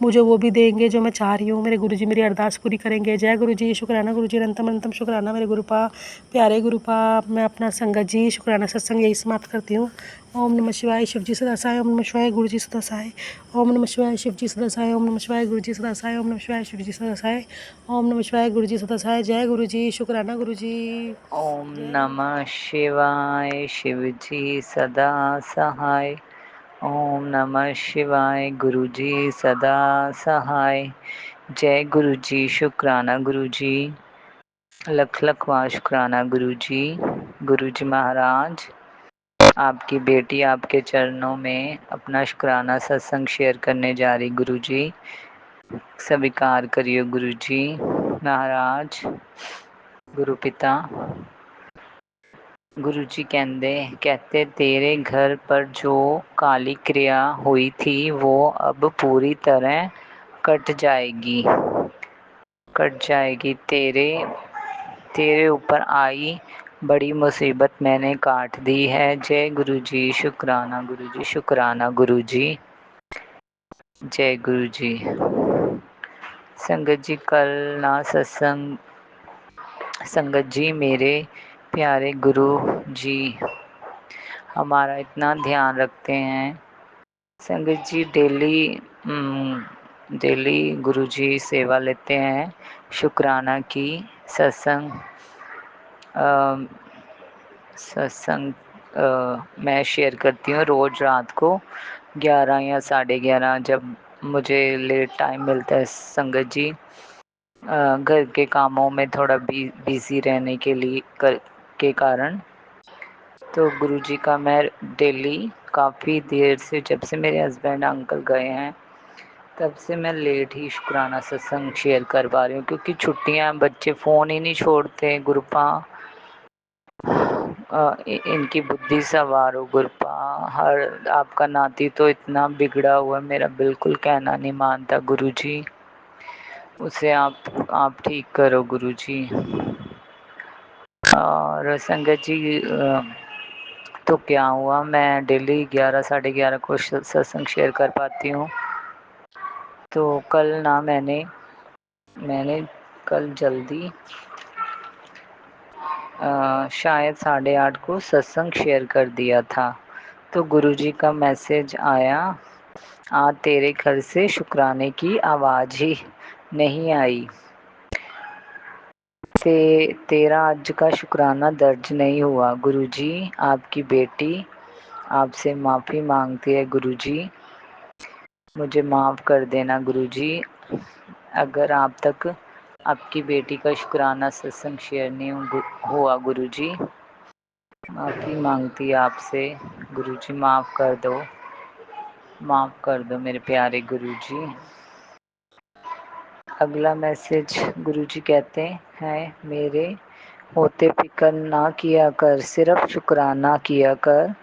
C: मुझे वो भी देंगे जो मैं चाह रही हूँ। मेरे गुरुजी मेरी अरदास पूरी करेंगे। जय गुरुजी, शुक्राना गुरुजी, अनंतम अनंतम शुक्राना मेरे गुरुपा, प्यारे गुरुपा। मैं अपना संगत जी शुक्राना सत्संग यही समाप्त करती हूँ। ओम नमः शिवाय, शिव जी सदा सहाय। ओम नमः शिवाय, गुरु जी सदा सहाय। ओम नमः शिवाय, शिव जी सदा सहाय। ओम नमः शिवाय, गुरु जी सदा सहाय। ओम नमः शिवाय, शिव जी सदा सहाय। ओम नमः शिवाय, गुरु जी सदा सहाय। जय गुरु जी, शुक्राना गुरु जी।
D: ओम नमः शिवाय, शिवजी सदा सहाय। ओम नमः शिवाय, गुरुजी सदा सहाय। जय गुरुजी, शुक्राना गुरुजी, लख लख वार शुक्राना गुरुजी। गुरुजी महाराज, आपकी बेटी आपके चरणों में अपना शुक्राना सत्संग शेयर करने जा रही गुरुजी, स्वीकार करिए गुरुजी महाराज। गुरु पिता गुरुजी कहते तेरे घर पर जो काली क्रिया हुई थी वो अब पूरी तरह कट जाएगी। तेरे ऊपर आई बड़ी मुसीबत मैंने काट दी है। जय गुरु जी, शुक्राना गुरु जी, शुक्राना गुरु जी, जय गुरु जी। संगत जी, कल ना सत्संग, संगत जी मेरे प्यारे गुरु जी हमारा इतना ध्यान रखते हैं। संगत जी डेली गुरु जी सेवा लेते हैं। शुक्राना की सत्संग सत्संग मैं शेयर करती हूँ रोज़ रात को 11 या 11:30, जब मुझे लेट टाइम मिलता है संगत जी, घर के कामों में थोड़ा बिज़ी रहने के कारण। तो गुरुजी का मैं डेली काफ़ी देर से, जब से मेरे हस्बैंड अंकल गए हैं तब से मैं लेट ही शुक्राना सत्संग शेयर कर पा रही हूँ, क्योंकि छुट्टियाँ, बच्चे फ़ोन ही नहीं छोड़ते। गुरुपा इनकी बुद्धि सवार हो गुरुपा। हर आपका नाती तो इतना बिगड़ा हुआ, मेरा बिल्कुल कहना नहीं मानता गुरुजी, उसे आप ठीक करो गुरुजी। और संगत जी तो क्या हुआ, मैं डेली 11 11:30 को सत्संग शेयर कर पाती हूँ। तो कल ना मैंने कल जल्दी शायद 8:30 को सत्संग शेयर कर दिया था। तो गुरुजी का मैसेज आया, आज तेरे घर से शुक्राने की आवाज़ ही नहीं आई। तेरा आज का शुक्राना दर्ज नहीं हुआ। गुरुजी, आपकी बेटी आपसे माफ़ी मांगती है गुरुजी, मुझे माफ़ कर देना गुरुजी। अगर आप तक आपकी बेटी का शुक्राना सत्संग शेयर नहीं हुआ गुरुजी, माफ़ी मांगती है आपसे गुरुजी, माफ़ कर दो मेरे प्यारे गुरुजी। अगला मैसेज गुरुजी कहते हैं, मेरे होते फिक्र ना किया कर, सिर्फ शुक्राना किया कर।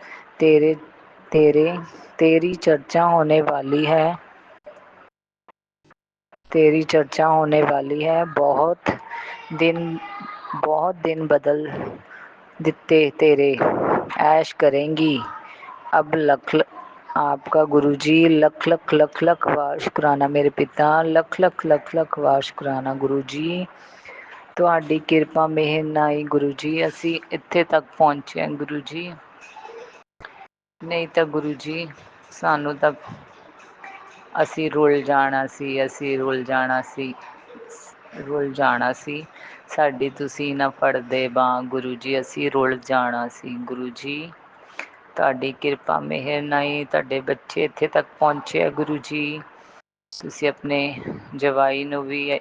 D: तेरी चर्चा होने वाली है, तेरी चर्चा होने वाली है। बहुत दिन बदल दिते तेरे, ऐश करेंगी अब। आपका गुरुजी लख लख लख लख वार शुक्राना मेरे पिता, लख लख लख लख वार शुक्राना गुरुजी। ਤੁਹਾਡੀ ਕਿਰਪਾ ਮਿਹਰ ਨਾਲ ਹੀ ਗੁरुजी ਅਸੀਂ ਇੱਥੇ ਤੱਕ ਪਹੁੰਚੇ ਹਾਂ ਗੁरुजी, ਨਹੀਂ ਤਾਂ ਗੁरुजी ਸਾਨੂੰ ਤਾਂ ਅਸੀਂ ਰੁੱਲ ਜਾਣਾ ਸੀ। ਸਾਡੀ ਤੁਸੀਂ ਨਾ ਫੜਦੇ ਬਾਂਹ ਗੁरुजी, ਅਸੀਂ ਰੁੱਲ ਜਾਣਾ ਸੀ ਗੁरुजी। ਤੁਹਾਡੀ ਕਿਰਪਾ ਮਿਹਰ ਨਾਲ ਹੀ ਤੁਹਾਡੇ ਬੱਚੇ ਇੱਥੇ ਤੱਕ ਪਹੁੰਚੇ ਆ ਗੁरुजी। ਤੁਸੀਂ ਆਪਣੇ ਜਵਾਈ ਨੂੰ ਵੀ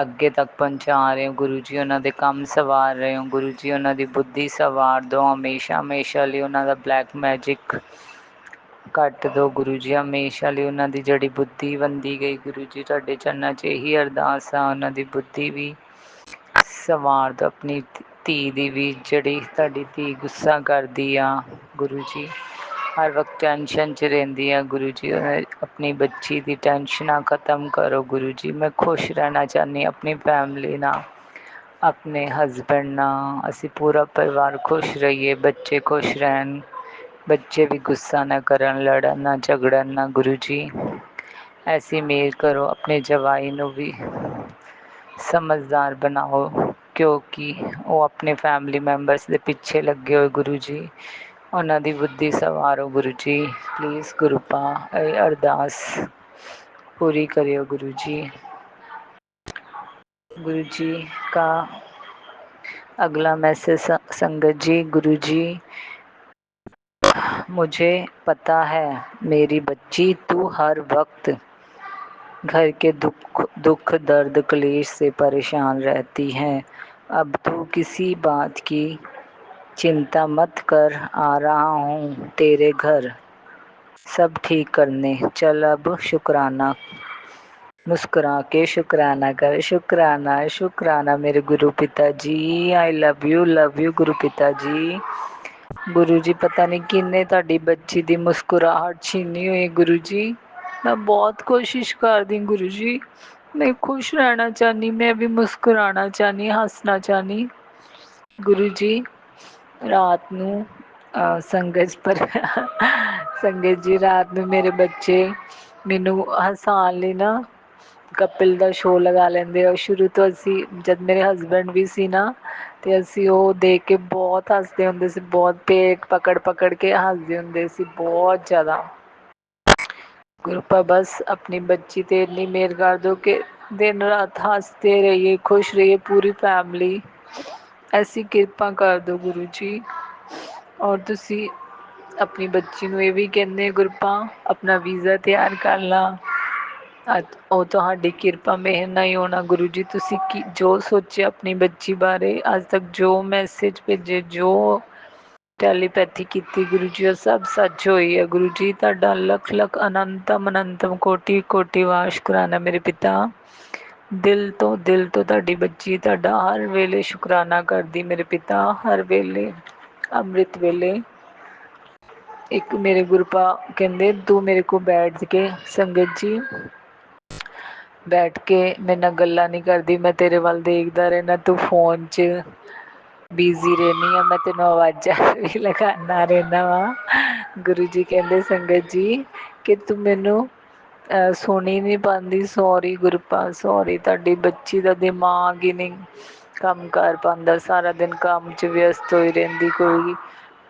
D: ਅੱਗੇ ਤੱਕ ਪਹੁੰਚਾ ਰਹੇ ਹੋ ਗੁरुजी, ਉਹਨਾਂ ਦੇ ਕੰਮ ਸਵਾਰ ਰਹੇ ਹੋ ਗੁरुजी, ਉਹਨਾਂ ਦੀ ਬੁੱਧੀ ਸਵਾਰ ਦਿਓ ਹਮੇਸ਼ਾ ਲਈ। ਉਹਨਾਂ ਦਾ ਬਲੈਕ ਮੈਜਿਕ ਕੱਟ ਦਿਓ ਗੁरुजी, ਹਮੇਸ਼ਾ ਲਈ ਉਹਨਾਂ ਦੀ ਜਿਹੜੀ ਬੁੱਧੀ ਬੰਦੀ ਗਈ ਗੁरुजी, ਤੁਹਾਡੇ ਚਰਨਾਂ 'ਚ ਇਹੀ ਅਰਦਾਸ ਆ, ਉਹਨਾਂ ਦੀ ਬੁੱਧੀ ਵੀ ਸਵਾਰ ਦਿਓ। ਆਪਣੀ ਧੀ ਦੀ ਵੀ, ਜਿਹੜੀ ਤੁਹਾਡੀ ਧੀ ਗੁੱਸਾ ਕਰਦੀ ਆ ਗੁरुजी, ਹਰ ਵਕਤ ਟੈਨਸ਼ਨ 'ਚ ਰਹਿੰਦੀ ਆ ਗੁरुजी, ਆਪਣੀ ਬੱਚੀ ਦੀ ਟੈਨਸ਼ਨਾਂ ਖ਼ਤਮ ਕਰੋ ਗੁरुजी। ਮੈਂ ਖੁਸ਼ ਰਹਿਣਾ ਚਾਹੁੰਦੀ ਆਪਣੀ ਫੈਮਿਲੀ ਨਾਲ, ਆਪਣੇ ਹਸਬੈਂਡ ਨਾਲ, ਅਸੀਂ ਪੂਰਾ ਪਰਿਵਾਰ ਖੁਸ਼ ਰਹੀਏ, ਬੱਚੇ ਖੁਸ਼ ਰਹਿਣ, ਬੱਚੇ ਵੀ ਗੁੱਸਾ ਨਾ ਕਰਨ, ਲੜਨ ਨਾ ਝਗੜਨ ਨਾ ਗੁरुजी। ਐਸੀ ਮੇਰ ਕਰੋ। ਆਪਣੇ ਜਵਾਈ ਨੂੰ ਵੀ ਸਮਝਦਾਰ ਬਣਾਓ, ਕਿਉਂਕਿ ਉਹ ਆਪਣੇ ਫੈਮਿਲੀ ਮੈਂਬਰਸ ਦੇ ਪਿੱਛੇ ਲੱਗੇ ਹੋਏ ਗੁरुजी, ਉਹਨਾਂ ਦੀ ਬੁੱਧੀ ਸਵਾਰੋ ਗੁरुजी ਪਲੀਜ਼। ਗੁरुपा ਇਹ ਅਰਦਾਸ पूरी करियो गुरुजी। गुरुजी का अगला मैसेज संगत जी, गुरुजी मुझे पता है मेरी बच्ची तू हर वक्त घर के दुख दर्द क्लेश से परेशान रहती है। अब तू किसी बात की चिंता मत कर, आ रहा हूँ तेरे घर सब ठीक करने, चल अब शुक्राना मुस्कुरा के शुक्राना कर। शुक्राना मेरे गुरु पिता जी, आई लव यू गुरु पिता जी। गुरुजी पता नहीं किन्ने ਤੁਹਾਡੀ ਬੱਚੀ ਦੀ ਮੁਸਕਰਾਹਟ ਛੀਨੀ ਹੋਈ गुरुजी। मैं बहुत कोशिश कर दी गुरुजी, मैं खुश रहना चाहनी, मैं भी मुस्कुराना चाहनी, हंसना चाहनी, ਗੁਰੂ ਜੀ ਰਾਤ ਨੂੰ ਸੰਗਤ ਪਰ ਸੰਗਤ ਜੀ ਰਾਤ ਨੂੰ ਮੇਰੇ ਬੱਚੇ ਮੈਨੂੰ ਹਸਾਉਣ ਲਈ ਨਾ ਕਪਿਲ ਦਾ ਸ਼ੋਅ ਲਗਾ ਲੈਂਦੇ ਆ। ਸ਼ੁਰੂ ਤੋਂ ਅਸੀਂ ਜਦ ਮੇਰੇ ਹਸਬੈਂਡ ਵੀ ਸੀ ਨਾ ਤੇ ਅਸੀਂ ਉਹ ਦੇਖ ਕੇ ਬਹੁਤ ਹੱਸਦੇ ਹੁੰਦੇ ਸੀ, ਬਹੁਤ ਪੇਟ ਪਕੜ ਪਕੜ ਕੇ ਹੱਸਦੇ ਹੁੰਦੇ ਸੀ, ਬਹੁਤ ਜ਼ਿਆਦਾ। ਗੁਰੂਪਾ ਬਸ ਆਪਣੀ ਬੱਚੀ ਤੇ ਇੰਨੀ ਮਿਹਰ ਕਰ ਦਿਓ ਕਿ दिन रात हंसते रहिए, खुश रहिए पूरी फैमिली। ऐसी किरपा कर दो गुरु जी। और तुसी अपनी बच्ची ਨੂੰ ਇਹ ਵੀ ਕਹਿੰਦੇ ਗੁਰਪਾ ਆਪਣਾ ਵੀਜ਼ਾ ਤਿਆਰ ਕਰ ਲਾ। ਉਹ ਤੁਹਾਡੀ ਕਿਰਪਾ ਮਿਹਰ ਨਾਲ ਹੀ ਹੋਣਾ ਗੁਰੂ ਜੀ। ਤੁਸੀਂ ਕੀ ਜੋ ਸੋਚਿਆ ਆਪਣੀ ਬੱਚੀ ਬਾਰੇ, ਅੱਜ ਤੱਕ ਜੋ ਮੈਸੇਜ ਭੇਜੇ, ਜੋ ਟੈਲੀਪੈਥੀ ਕੀਤੀ ਗੁਰੂ ਜੀ, ਉਹ ਸਭ ਸੱਚ ਹੋਈ ਹੈ ਗੁਰੂ ਜੀ। ਤੁਹਾਡਾ ਲੱਖ ਲੱਖ ਅਨੰਤਮ ਅਨੰਤਮ ਕੋਟੀ ਕੋਟੀ ਵਾਰ ਸ਼ੁਕਰਾਨਾ ਮੇਰੇ ਪਿਤਾ। ਦਿਲ ਤੋਂ ਤੁਹਾਡੀ ਬੱਚੀ ਤੁਹਾਡਾ ਹਰ ਵੇਲੇ ਸ਼ੁਕਰਾਨਾ ਕਰਦੀ ਮੇਰੇ ਪਿਤਾ, ਹਰ ਵੇਲੇ ਅੰਮ੍ਰਿਤ ਵੇਲੇ। ਇੱਕ ਮੇਰੇ ਗੁਰੂਪਾ ਕਹਿੰਦੇ ਤੂੰ ਮੇਰੇ ਕੋਲ ਬੈਠ ਕੇ ਸੰਗਤ ਜੀ ਬੈਠ ਕੇ ਮੇਰੇ ਨਾਲ ਗੱਲਾਂ ਨਹੀਂ ਕਰਦੀ, ਮੈਂ ਤੇਰੇ ਵੱਲ ਦੇਖਦਾ ਰਹਿਣਾ, ਤੂੰ ਫੋਨ 'ਚ ਬਿਜ਼ੀ ਰਹਿੰਦੀ ਹਾਂ, ਮੈਂ ਤੈਨੂੰ ਆਵਾਜ਼ਾਂ ਵੀ ਲਗਾਉਂਦਾ ਰਹਿੰਦਾ ਵਾਂ। ਗੁਰੂ ਜੀ ਕਹਿੰਦੇ ਸੰਗਤ ਜੀ ਕਿ ਤੂੰ ਮੈਨੂੰ ਸੁਣ ਹੀ ਨਹੀਂ ਪਾਉਂਦੀ। ਸੋਰੀ ਗੁਰੂਪਾ ਸੋਰੀ, ਤੁਹਾਡੀ ਬੱਚੀ ਦਾ ਦਿਮਾਗ ਹੀ ਨਹੀਂ ਕੰਮ ਕਰ ਪਾਉਂਦਾ, ਸਾਰਾ ਦਿਨ ਕੰਮ 'ਚ ਵਿਅਸਤ ਹੋਈ ਰਹਿੰਦੀ,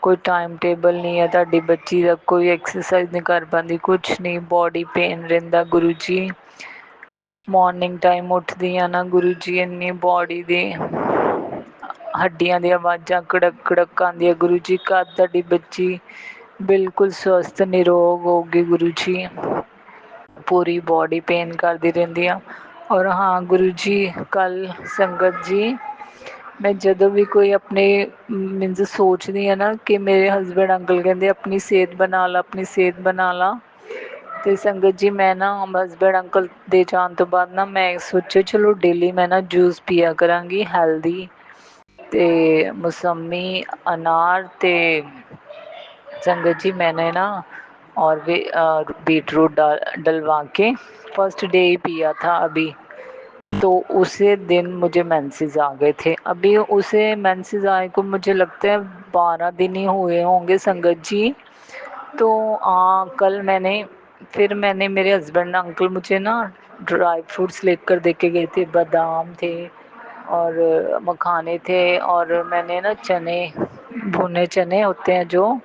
D: ਕੋਈ ਟਾਈਮ ਟੇਬਲ ਨਹੀਂ ਹੈ ਤੁਹਾਡੀ ਬੱਚੀ ਦਾ, ਕੋਈ ਐਕਸਰਸਾਈਜ਼ ਨਹੀਂ ਕਰ ਪਾਉਂਦੀ, ਕੁਛ ਨਹੀਂ, ਬੋਡੀ ਪੇਨ ਰਹਿੰਦਾ ਗੁਰੂ ਜੀ। ਮੋਰਨਿੰਗ ਟਾਈਮ ਉੱਠਦੀ ਆ ਨਾ ਗੁਰੂ ਜੀ, ਇੰਨੀ ਬੋਡੀ ਦੀ ਹੱਡੀਆਂ ਦੀਆਂ ਆਵਾਜ਼ਾਂ ਕੜਕ ਕੜਕ ਆਉਂਦੀਆਂ ਗੁਰੂ ਜੀ। ਕਦ ਤੁਹਾਡੀ ਬੱਚੀ ਬਿਲਕੁਲ ਸਵਸਥ ਨਿਰੋਗ ਹੋਊਗੀ ਗੁਰੂ ਜੀ। ਪੂਰੀ ਬੋਡੀ ਪੇਨ ਕਰਦੀ ਰਹਿੰਦੀ ਆ। ਔਰ ਹਾਂ ਗੁਰੂ ਜੀ ਕੱਲ੍ਹ ਸੰਗਤ ਜੀ ਮੈਂ ਜਦੋਂ ਵੀ ਕੋਈ ਆਪਣੇ ਮੀਨਜ਼ ਸੋਚਦੀ ਹਾਂ ਨਾ ਕਿ ਮੇਰੇ ਹਸਬੈਂਡ ਅੰਕਲ ਕਹਿੰਦੇ ਆਪਣੀ ਸਿਹਤ ਬਣਾ ਲਾ, ਆਪਣੀ ਸਿਹਤ ਬਣਾ ਲਾ, ਅਤੇ ਸੰਗਤ ਜੀ ਮੈਂ ਨਾ ਹਸਬੈਂਡ ਅੰਕਲ ਦੇ ਜਾਣ ਤੋਂ ਬਾਅਦ ਨਾ ਮੈਂ ਸੋਚਿਆ ਚਲੋ ਡੇਲੀ ਮੈਂ ਨਾ ਜੂਸ ਪੀਆ ਕਰਾਂਗੀ ਹੈਲਦੀ, ਅਤੇ ਮੌਸੰਮੀ ਅਨਾਰ ਅਤੇ संगत जी मैंने ना और भी बीटरूट डलवा के फर्स्ट डे ही पिया था अभी, तो उसी दिन मुझे मेंसेस आ गए थे। अभी उसे मेंसेस आए को मुझे लगता है 12 दिन ही हुए होंगे संगत जी। तो कल मैंने मेरे हस्बैंड अंकल मुझे ना ड्राई फ्रूट्स लेकर दे के गए थे, बादाम थे और मखाने थे, और मैंने ना चने, भुने चने होते हैं जो,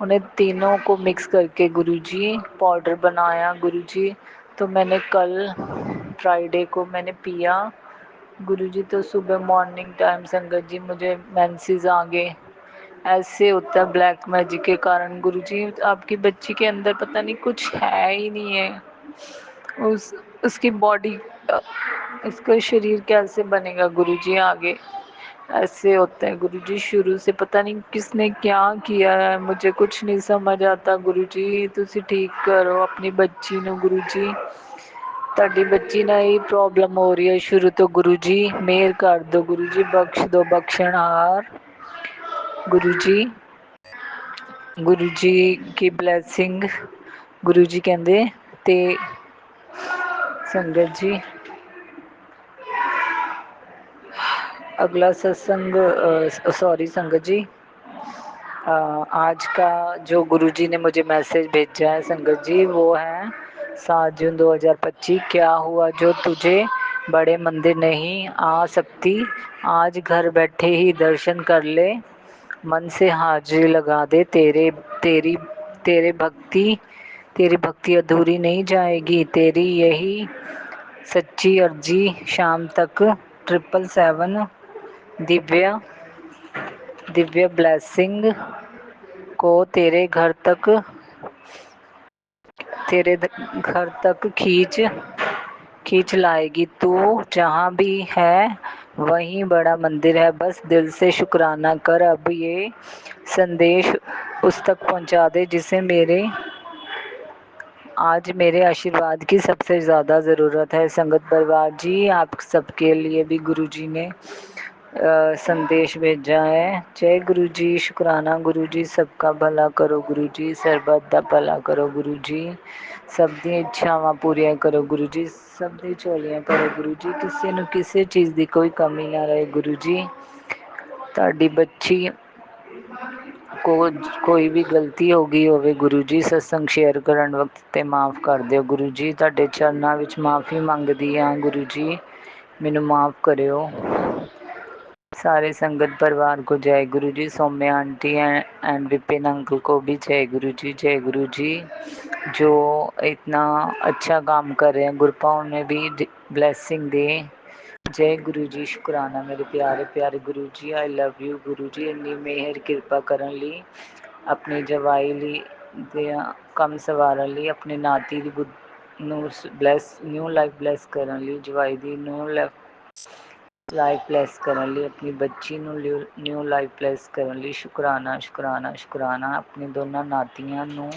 D: उन्हें तीनों को मिक्स करके गुरुजी पाउडर बनाया गुरुजी। तो मैंने कल फ्राइडे को मैंने पिया गुरुजी। तो सुबह मॉर्निंग टाइम संगत जी मुझे मेंसेस आ गए। ऐसे होता है ब्लैक मैजिक के कारण गुरुजी। आपकी बच्ची के अंदर पता नहीं कुछ है ही नहीं है, उसकी बॉडी, उसका शरीर कैसे बनेगा गुरुजी आगे। ऐसे होता है गुरुजी, शुरू से पता नहीं किसने क्या किया है, मुझे कुछ नहीं समझ आता गुरुजी। तुसी ठीक करो अपनी बच्ची ਨੂੰ गुरुजी। ਤੁਹਾਡੀ ਬੱਚੀ ਨਾਲ ਇਹ ਪ੍ਰੋਬਲਮ ਹੋ ਰਹੀ ਹੈ ਸ਼ੁਰੂ ਤੋਂ ਗੁरुजी, ਮਿਹਰ ਕਰ ਦਿਓ ਗੁरुजी, ਬਖਸ਼ ਦਿਓ ਬਖਸ਼ਣਹਾਰ गुरुजी। गुरुजी की ब्लैसिंग गुरुजी ਕਹਿੰਦੇ। ਤੇ संगत जी अगला सत्संग, सॉरी संगत जी, आज का जो गुरुजी ने मुझे मैसेज भेजा है संगत जी वो है 7 जून 2025। क्या हुआ जो तुझे बड़े मंदिर नहीं आ सकती, आज घर बैठे ही दर्शन कर ले, मन से हाजिरी लगा दे, तेरे भक्ति अधूरी नहीं जाएगी। तेरी यही सच्ची अर्जी, शाम तक 777 दिव्य ब्लेसिंग को तेरे घर तक खींच लाएगी। तू जहाँ भी है वहीं बड़ा मंदिर है, बस दिल से शुक्राना कर। अब ये संदेश उस तक पहुँचा दे जिसे आज मेरे आशीर्वाद की सबसे ज़्यादा ज़रूरत है। संगत परिवार जी आप सबके लिए भी गुरुजी ने संदेश भेजा है। जय गुरुजी, शुक्राना गुरुजी, सबका भला करो गुरुजी, सरबत दा भला करो गुरुजी, सब दी इच्छावां पूरियां करो गुरुजी, सब दी झोलियां करो गुरुजी, किसी ਨੂੰ ਕਿਸੇ ਚੀਜ਼ ਦੀ ਕੋਈ ਕਮੀ ਨਾ ਰਹੇ गुरुजी। ਤੁਹਾਡੀ ਬੱਚੀ ਕੋਈ ਵੀ ਗਲਤੀ ਹੋ ਗਈ ਹੋਵੇ ਗੁਰੂ ਜੀ ਸਤਸੰਗ ਸ਼ੇਅਰ ਕਰਨ ਵਕਤ ਤੇ ਮਾफ़ ਕਰ ਦਿਓ ਗੁਰੂ ਜੀ। ਤੁਹਾਡੇ ਚਰਨਾਂ ਵਿੱਚ ਮਾफ़ੀ ਮੰਗਦੀ ਹਾਂ ਗੁਰੂ ਜੀ, ਮੈਨੂੰ माफ़ करियो। सारे संगत परिवार को जय Guru ji. Saumya aunty and Vipin uncle को भी जय गुरु जी। जय गुरु जी। जो इतना अच्छा काम कर रहे हैं गुरपाओं ने भी ब्लेसिंग दे। जय गुरु जी। शुकराना मेरे प्यारे प्यारे गुरु जी। आई लव यू गुरु जी। इन्नी मेहर किरपा करन लई, अपनी जवाई लई ਕੰਮ ਸਵਾਰਨ ਲਈ, अपनी नाती ਦੀ ਨੂੰ ਬਲੈਸ ਨਿਊ ਲਾਈਫ ਬਲੈਸ ਕਰਨ ਲਈ, ਜਵਾਈ ਦੀ ਨਿਊ ਲਾਈਫ ਬਲੈਸ ਕਰਨ ਲਈ, ਆਪਣੀ ਬੱਚੀ ਨੂੰ ਨਿਊ ਲਾਈਫ ਬਲੈਸ ਕਰਨ ਲਈ ਸ਼ੁਕਰਾਨਾ ਸ਼ੁਕਰਾਨਾ ਸ਼ੁਕਰਾਨਾ। ਆਪਣੀ ਦੋਨਾਂ ਨਾਤੀਆਂ ਨੂੰ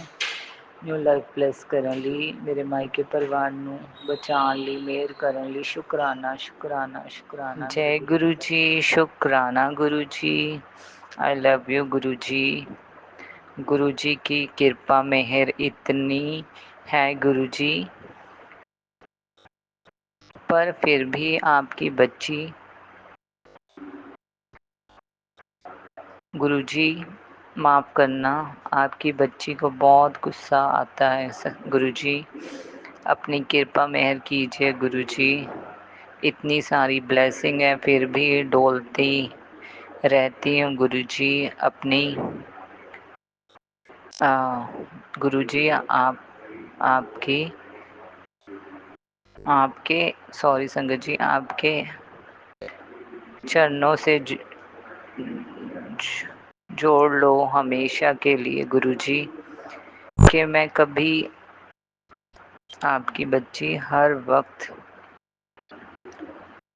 D: ਨਿਊ ਲਾਈਫ ਬਲੈਸ ਕਰਨ ਲਈ, ਮੇਰੇ ਮਾਇਕੇ ਪਰਿਵਾਰ ਨੂੰ ਬਚਾਉਣ ਲਈ, ਮਿਹਰ ਕਰਨ ਲਈ ਸ਼ੁਕਰਾਨਾ ਸ਼ੁਕਰਾਨਾ ਸ਼ੁਕਰਾਨਾ। ਜੈ ਗੁਰੂ ਜੀ। शुक्राना गुरु जी। आई लव यू गुरु जी। गुरु जी की कृपा मेहर इतनी है गुरु जी, पर फिर भी आपकी बच्ची गुरु जी माफ़ करना, आपकी बच्ची को बहुत गुस्सा आता है गुरु जी। अपनी कृपा मेहर कीजिए गुरु जी। इतनी सारी ब्लेसिंग है फिर भी डोलती रहती हूँ गुरु जी अपनी। गुरु जी आपके सॉरी संगत जी, आपके चरणों से जोड़ लो हमेशा के लिए गुरु जी, कि मैं कभी आपकी बच्ची हर वक्त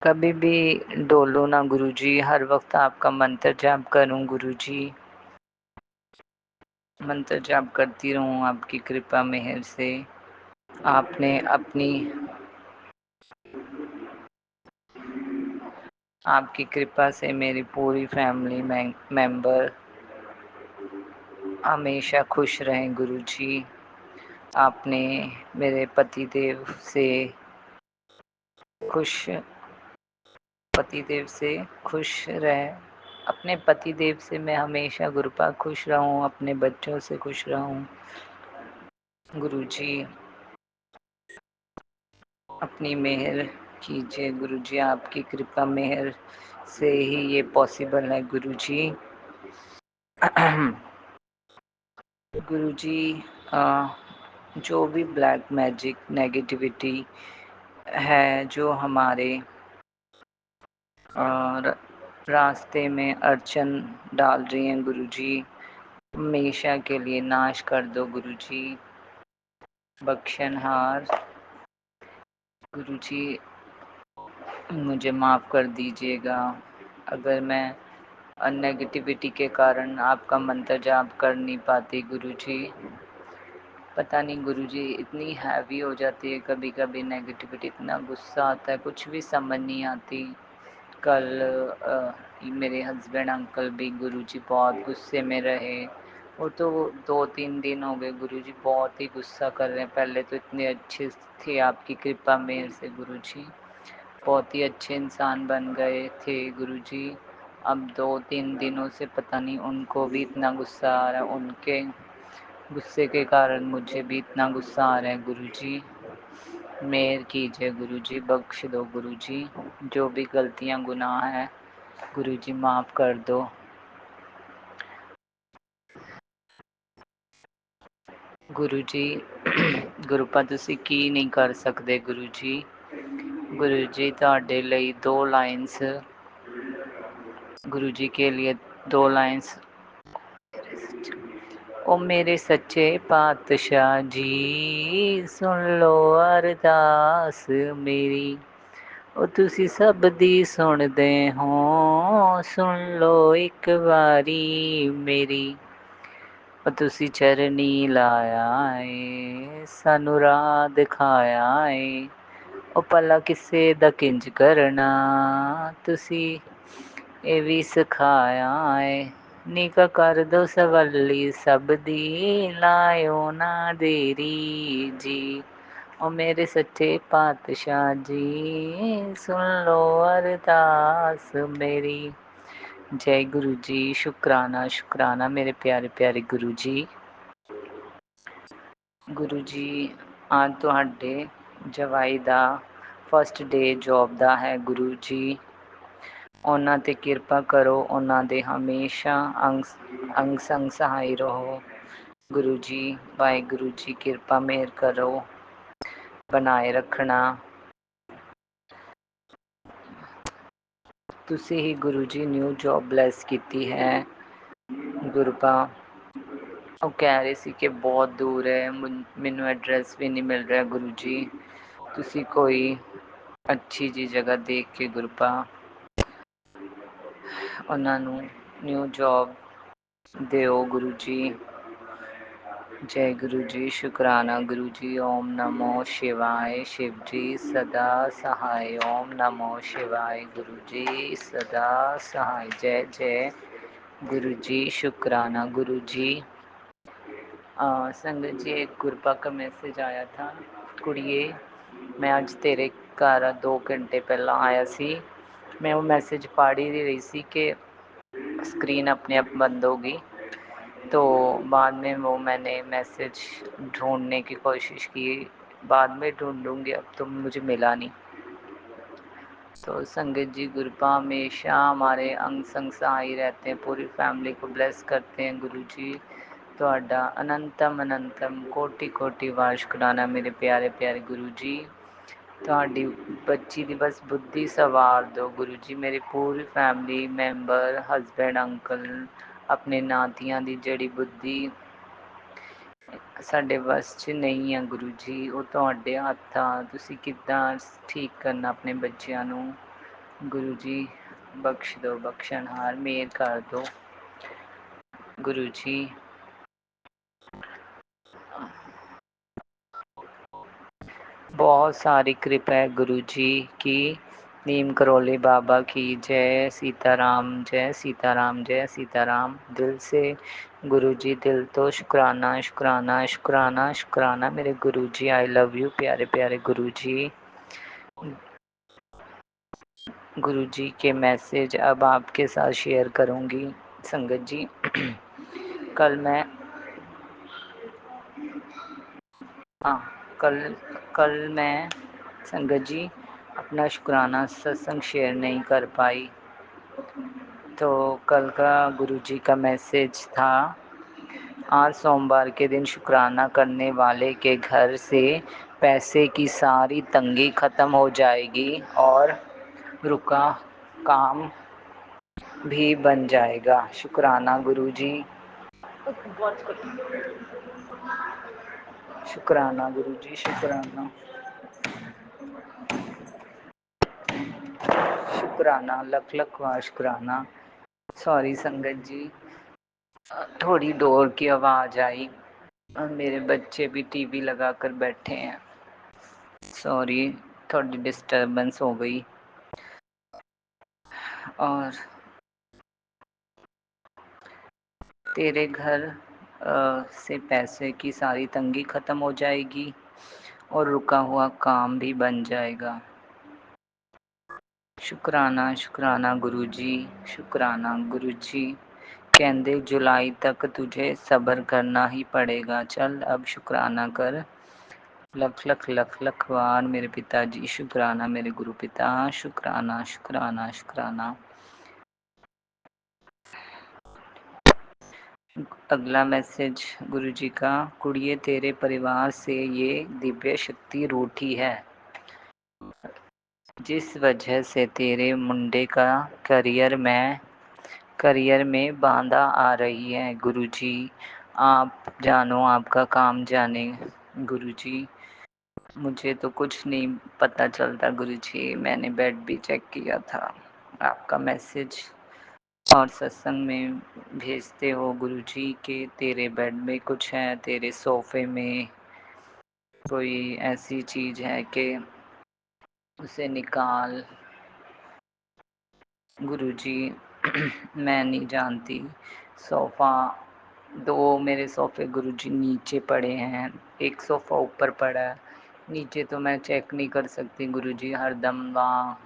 D: कभी भी डोलूँ ना गुरु जी। हर वक्त आपका मंत्र जाप करूँ गुरु जी, मंत्र जाप करती रहूँ आपकी कृपा मेहर से। आपने आपकी कृपा से मेरी पूरी फैमिली मेंबर हमेशा खुश रहें गुरु जी। आपने मेरे पतिदेव से खुश रहे। अपने पतिदेव से मैं हमेशा गुरुपा खुश रहूं, अपने बच्चों से खुश रहूं गुरु जी। अपनी मेहर कीजिए गुरु जी। आपकी कृपा मेहर से ही ये पॉसिबल है गुरु जी। गुरु जी जो भी ब्लैक मैजिक नेगेटिविटी है जो हमारे और रास्ते में अड़चन डाल रही हैं गुरु जी, हमेशा के लिए नाश कर दो गुरु जी। बख्शनहार गुरु जी मुझे माफ़ कर दीजिएगा अगर मैं नेगेटिविटी के कारण आपका मंत्र जाप कर नहीं पाती गुरु जी। पता नहीं गुरु जी इतनी हैवी हो जाती है कभी कभी नेगेटिविटी, इतना गुस्सा आता है कुछ भी समझ नहीं आती। कल मेरे हस्बैंड अंकल भी गुरु जी बहुत गुस्से में रहे। वो तो 2-3 दिन हो गए गुरु जी बहुत ही गुस्सा कर रहे हैं। पहले तो इतने अच्छे थे, आपकी कृपा मेहर से गुरु जी बहुत ही अच्छे इंसान बन गए थे गुरु जी। अब 2-3 दिनों से पता नहीं उनको भी इतना गुस्सा आ रहा है, उनके गुस्से के कारण मुझे भी इतना गुस्सा आ रहा है गुरु जी। मेहर कीजिए गुरु जी, बख्श दो गुरु जी। जो भी गलतियां गुनाह है गुरु जी माफ़ कर दो गुरु जी। ਗੁਰੂਪਾ ਤੁਸੀਂ ਕੀ ਨਹੀਂ ਕਰ ਸਕਦੇ ਗੁਰੂ ਜੀ। गुरु जी ਤੁਹਾਡੇ ਲਈ 2 ਲਾਈਨਸ गुरु जी के लिए 2 ਲਾਈਨਸ। ओ मेरे सच्चे पातशाह जी सुन लो अरदास मेरी। ओ तुसी सब दी सुनदे हो सुन लो एक वारी मेरी। ओ तुसी चरनी लाया है सानू राह दिखाया है। ओ भला किसे दा किंज करना तुसी ਇਹ ਵੀ ਸਿਖਾਇਆ ਏ। ਨਿਕਾ ਕਰ ਦੋ ਸਵੱਲੀ ਸਭ ਦੀ ਲਾਇਓ ਨਾ ਦੇਰੀ ਜੀ। ਓ ਮੇਰੇ ਸੱਚੇ ਪਾਤਸ਼ਾਹ ਜੀ ਸੁਣ ਲੋ ਅਰਦਾਸ ਮੇਰੀ। जय गुरु जी। शुकराना शुकराना मेरे प्यारे प्यारे गुरु जी। गुरु जी, आज ਤੁਹਾਡੇ ਜਵਾਈ ਦਾ ਫਸਟ ਡੇ ਜੋਬ ਦਾ ਹੈ ਗੁਰੂ ਜੀ। ਉਹਨਾਂ 'ਤੇ ਕਿਰਪਾ ਕਰੋ, ਉਹਨਾਂ ਦੇ ਹਮੇਸ਼ਾ ਅੰਗ ਸੰਗ ਸਹਾਈ ਰਹੋ ਗੁਰੂ ਜੀ। ਵਾਹਿਗੁਰੂ ਜੀ ਕਿਰਪਾ ਮਿਹਰ ਕਰੋ, ਬਣਾਏ ਰੱਖਣਾ। ਤੁਸੀਂ ਹੀ Guru ji new job bless ਕੀਤੀ ਹੈ ਗੁਰਪਾ। ਉਹ ਕਹਿ ਰਹੇ ਸੀ ਕਿ ਬਹੁਤ ਦੂਰ ਹੈ, ਮੈਨੂੰ ਐਡਰੈਸ ਵੀ ਨਹੀਂ ਮਿਲ ਰਿਹਾ ਗੁਰੂ ਜੀ। ਤੁਸੀਂ ਕੋਈ ਅੱਛੀ ਜਿਹੀ ਜਗ੍ਹਾ ਦੇਖ ਕੇ ਗੁਰਪਾ ਉਹਨਾਂ ਨੂੰ ਨਿਊ ਜੋਬ ਦਿਓ ਗੁਰੂ ਜੀ। जय गुरु जी। शुकराना गुरु जी। ओम नमो शिवाय। शिव जी सदा सहाय। ओम नमो शिवाय। गुरु जी सदा सहाय। जय जय गुरु जी। शुकराना गुरु जी। संगत जी, एक गुरबा का मैसेज आया था। कुड़िए, मैं आज तेरे घर 2 घंटे पहला आया सी। मैं वो मैसेज पढ़ ही रही सी कि स्क्रीन अपने आप बंद होगी। तो बाद में वो मैंने मैसेज ढूंढने की कोशिश की, बाद में ढूंढूंगी, अब तो मुझे मिला नहीं। तो संगत जी, गुरबा हमेशा हमारे अंग संग सहाय रहते हैं, पूरी फैमिली को ब्लेस करते हैं गुरु जी। ਤੁਹਾਡਾ ਅਨੰਤਮ ਅਨੰਤਮ ਕੋਟੀ ਕੋਟੀ ਵਾਰ ਸ਼ੁਕਰਾਨਾ ਮੇਰੇ ਪਿਆਰੇ ਪਿਆਰੇ ਗੁਰੂ ਜੀ। ਤੁਹਾਡੀ ਬੱਚੀ ਦੀ ਬਸ ਬੁੱਧੀ ਸਵਾਰ ਦਿਓ ਗੁਰੂ ਜੀ। ਮੇਰੀ ਪੂਰੀ ਫੈਮਿਲੀ ਮੈਂਬਰ, ਹਸਬੈਂਡ, ਅੰਕਲ, ਆਪਣੇ ਨਾਤੀਆਂ ਦੀ ਜਿਹੜੀ ਬੁੱਧੀ ਸਾਡੇ ਵੱਸ 'ਚ ਨਹੀਂ ਆ ਗੁਰੂ ਜੀ, ਉਹ ਤੁਹਾਡੇ ਹੱਥ ਆ। ਤੁਸੀਂ ਕਿੱਦਾਂ ਠੀਕ ਕਰਨਾ ਆਪਣੇ ਬੱਚਿਆਂ ਨੂੰ ਗੁਰੂ ਜੀ। ਬਖਸ਼ ਦਿਓ, ਬਖਸ਼ਣਹਾਰ, ਮਿਹਰ ਕਰ ਦਿਓ ਗੁਰੂ ਜੀ। बहुत सारी कृपा है गुरु जी की। नीम करोली बाबा की जय। सीताराम जय सीताराम जय सीताराम। दिल से गुरु जी, दिल तो शुक्राना शुक्राना शुक्राना शुक्राना मेरे गुरु जी। आई लव यू प्यारे प्यारे गुरु जी। गुरु जी के मैसेज अब आपके साथ शेयर करूँगी संगत जी। कल मैं हाँ कल मैं संगत जी अपना शुक्राना सत्संग शेयर नहीं कर पाई। तो कल का गुरु जी का मैसेज था, आज सोमवार के दिन शुक्राना करने वाले के घर से पैसे की सारी तंगी ख़त्म हो जाएगी और रुका काम भी बन जाएगा। शुक्राना गुरु जी। शुक्राना गुरु जी। शुक्राना शुक्राना लख लख वार शुक्राना। सॉरी संगत जी, थोड़ी डोर की आवाज़ आई और मेरे बच्चे भी टीवी लगा कर बैठे हैं। सॉरी, थोड़ी डिस्टर्बेंस हो गई। और तेरे घर से पैसे की सारी तंगी ख़त्म हो जाएगी और रुका हुआ काम भी बन जाएगा। शुक्राना शुक्राना गुरु जी। शुक्राना गुरु जी। कहंदे जुलाई तक तुझे सब्र करना ही पड़ेगा। चल अब शुक्राना कर। लख लख लख लख वार मेरे पिताजी। शुक्राना मेरे गुरु पिता। शुक्राना शुक्राना शुक्राना। अगला मैसेज गुरु जी का, कुड़िए तेरे परिवार से ये दिव्य शक्ति रूठी है, जिस वजह से तेरे मुंडे का करियर में बाधा आ रही है। गुरु जी आप जानो, आपका काम जाने गुरु जी। मुझे तो कुछ नहीं पता चलता गुरु जी। मैंने बेड भी चेक किया था। आपका मैसेज और सत्संग में भेजते हो गुरु जी कि तेरे बेड में कुछ है, तेरे सोफ़े में कोई ऐसी चीज़ है कि उसे निकाल गुरु जी। मैं नहीं जानती। सोफ़ा, 2 मेरे सोफ़े गुरु जी नीचे पड़े हैं, एक सोफ़ा ऊपर पड़ा है। नीचे तो मैं चेक नहीं कर सकती गुरु जी, हरदम वहाँ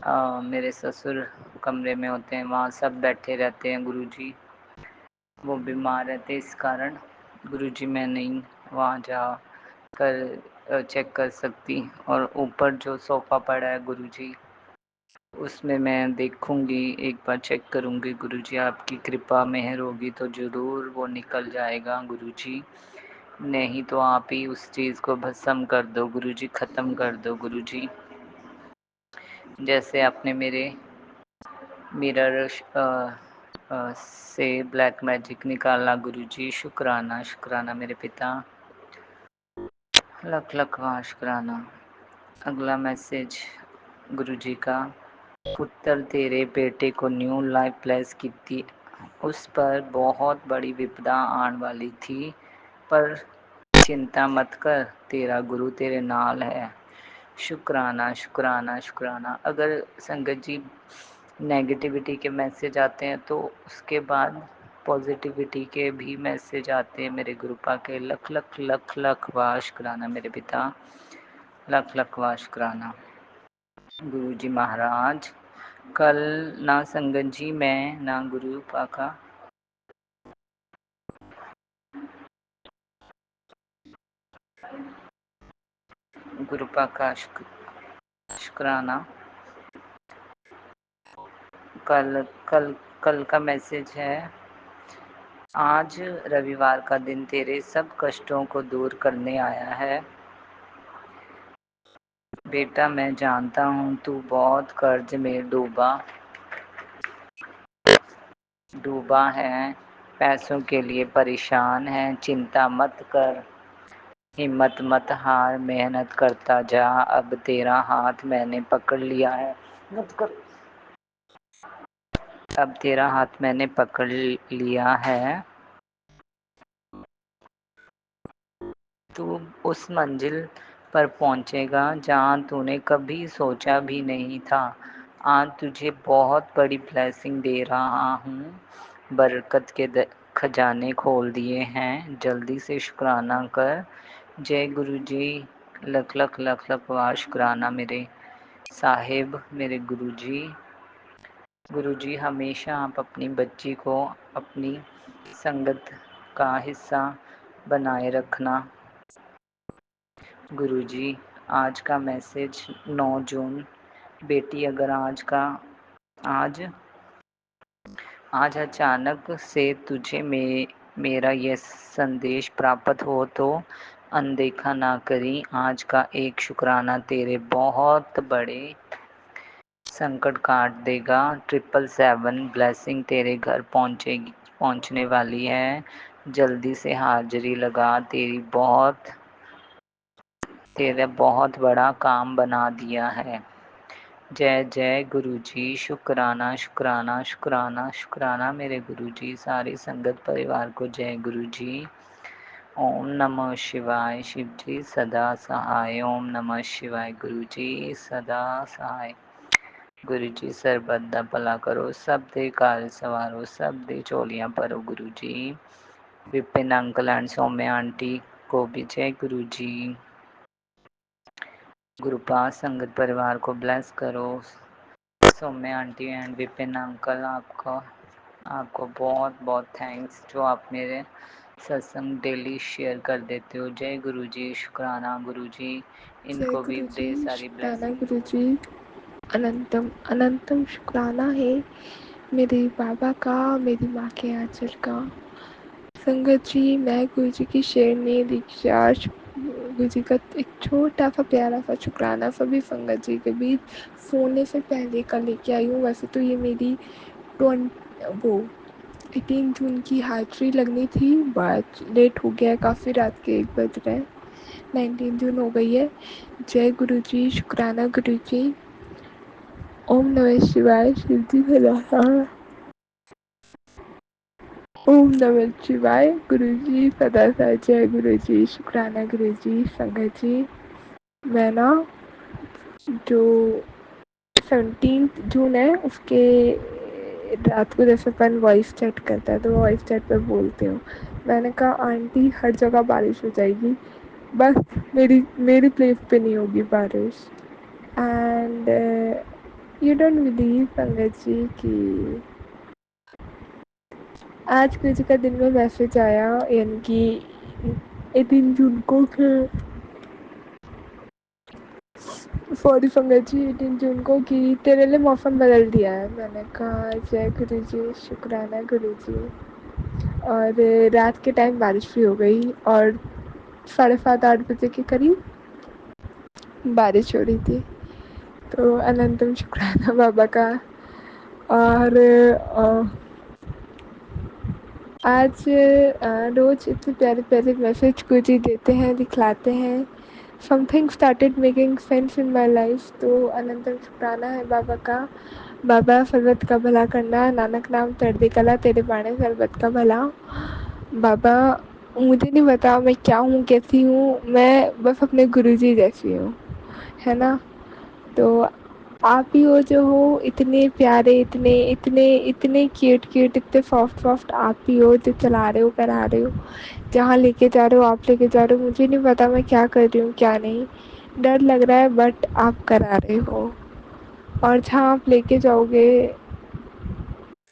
D: मेरे ससुर कमरे में होते हैं, वहाँ सब बैठे रहते हैं गुरुजी। वो बीमार रहते इस कारण गुरुजी मैं नहीं वहाँ जा कर चेक कर सकती। और ऊपर जो सोफ़ा पड़ा है गुरुजी, उसमें मैं देखूंगी, एक बार चेक करूंगी गुरुजी। आपकी कृपा मेहर होगी तो ज़रूर वो निकल जाएगा गुरुजी, नहीं तो आप ही उस चीज़ को भस्म कर दो गुरुजी, ख़त्म कर दो गुरुजी। जैसे आपने मेरे मिरर से ब्लैक मैजिक निकाला गुरुजी, शुक्राना शुक्राना मेरे पिता, लख लख वाह शुक्राना। अगला मैसेज गुरुजी का, पुत्र तेरे बेटे को न्यू लाइफ प्लेस की थी, उस पर बहुत बड़ी विपदा आने वाली थी, पर चिंता मत कर, तेरा गुरु तेरे नाल है। शुक्राना शुक्राना शुक्राना। अगर संगत जी नेगेटिविटी के मैसेज आते हैं तो उसके बाद पॉजिटिविटी के भी मैसेज आते हैं मेरे गुरुपा के। लख लख लख लख वाह शुक्राना मेरे पिता, लख लख वाह शुक्राना। गुरु जी महाराज, कल ना संगत जी मैं ना गुरु पाका गुरु पाका शुक्राना। कल कल कल का मैसेज है, आज रविवार का दिन तेरे सब कष्टों को दूर करने आया है। बेटा मैं जानता हूँ तू बहुत कर्ज में डूबा है, पैसों के लिए परेशान है। चिंता मत कर, हिम्मत मत हार, मेहनत करता जा। अब तेरा हाथ मैंने पकड़ लिया है, मत कर। अब तेरा हाथ मैंने पकड़ लिया है, तू उस मंजिल पर पहुंचेगा जहां तूने कभी सोचा भी नहीं था। आज तुझे बहुत बड़ी ब्लेसिंग दे रहा हूँ, बरकत के खजाने खोल दिए हैं, जल्दी से शुक्राना कर। जय गुरु जी। लख लख लख लख वाह शुक्राना मेरे साहिब, मेरे गुरु जी। गुरु जी हमेशा आप अपनी बच्ची को अपनी संगत का हिस्सा बनाए रखना। गुरुजी आज का मैसेज 9 जून। बेटी अगर आज आज अचानक से तुझे मेरा यह संदेश प्राप्त हो तो अनदेखा ना करी। आज का एक शुक्राना तेरे बहुत बड़े संकट काट देगा। 777 ब्लेसिंग तेरे घर पहुंचने वाली है, जल्दी से हाजिरी लगा। तेरा बहुत बड़ा काम बना दिया है। जय जय गुरु जी। शुक्राना शुक्राना शुक्राना शुक्राना मेरे गुरु जी। सारी संगत परिवार को जय गुरु जी। ओम नमः शिवाय। शिव जी सदा सहाय। ओम नमः शिवाय। गुरु जी सदा सहाय। गुरु जी सरबत दा भला करो, सब दे कार सवारो, सब दे झोलियां भरो Guru ji. Vipin uncle and Saumya aunty को भी जय गुरु जी। गुरुपास संगत परिवार को ब्लेस करो। Saumya aunty and Vipin uncle आपको बहुत बहुत थैंक्स जो आप मेरे सत्संग डेली शेयर कर देते हो। जय गुरु जी। शुक्राना गुरु जी।
B: जय
D: इनको भी
B: गुरु जी,
D: ढेर सारी
B: शुक्राना
D: ब्लेसिंग
B: गुरु
D: दो।
B: जी। अनंतम अनंतम शुक्राना है मेरे बाबा का, मेरी माँ के आंचल का। संगत जी मैं गुरु जी की शेरनी दीक्षा गुरु जी का एक छोटा सा प्यारा सा शुक्राना सभी संगत जी के बीच सोने से पहले का लेके आई हूँ। वैसे तो ये मेरी 18 जून की हाजिरी लगनी थी, बट लेट हो गया है काफ़ी, रात के 1 बज रहे हैं। 19 जून हो गई है। जय गुरु जी। शुक्राना गुरु जी। ओम नमः शिवाय। शिव जी भला। ओम नमः शिवाय। गुरु जी सदा सदा जय गुरु जी। शुक्राना गुरु जी। संगत जी मैं ना जो 17 जून है उसके रात को जैसे अपन वॉइस चैट करता है तो वॉइस चैट पर बोलती हूँ, मैंने कहा आंटी हर जगह बारिश हो जाएगी, बस मेरी मेरी प्लेस पे नहीं होगी बारिश। And
E: you don't believe Pankaj ji कि आज गुरुजी का दिन में मैसेज आया, यानी कि 18 जून को सॉरी पंकज जी, 18 जून को कि तेरे लिए मौसम बदल दिया है। मैंने कहा जय गुरु जी, शुक्राना गुरु जी। और रात के टाइम बारिश भी हो गई और 7:30-8 बजे के करीब बारिश हो रही थी। तो अनंतम शुक्राना बाबा का। और आज रोज़ इतने प्यारे प्यारे मैसेज गुरुजी देते हैं, दिखलाते हैं। Something started making sense in my life. तो अनंतम शुक्राना है बाबा का। बाबा सर्बत का भला करना, नानक नाम चढ़ती कला, तेरे बाणे सर्बत का भला। बाबा मुझे नहीं पता मैं क्या हूँ, कैसी हूँ, मैं बस अपने गुरुजी जैसी हूँ, है ना। तो आप ही हो जो हो इतने प्यारे, इतने इतने इतने क्यूट क्यूट, इतने सॉफ्ट सॉफ्ट आप ही हो जो चला रहे हो, करा रहे हो, जहाँ लेके जा रहे हो आप लेके जा रहे हो। मुझे नहीं पता मैं क्या कर रही हूँ क्या नहीं, डर लग रहा है, बट आप करा रहे हो। और जहाँ आप लेके जाओगे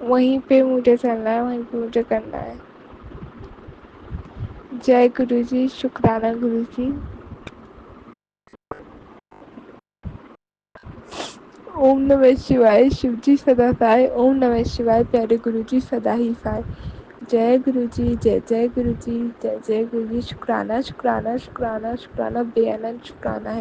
E: वहीं पे मुझे चलना है, वहीं पे मुझे करना है। जय गुरु जी, शुक्राना गुरु जी। ओम नमः शिवाय, शिव जी सदा साय। ओम नमः शिवाय, प्यारे गुरु जी सदा ही साय। जय गुरु जी, जय जय गुरु जी, जय जय गुरु जी। शुक्राना शुक्राना शुक्राना शुक्राना, बेअनंत शुक्राना है।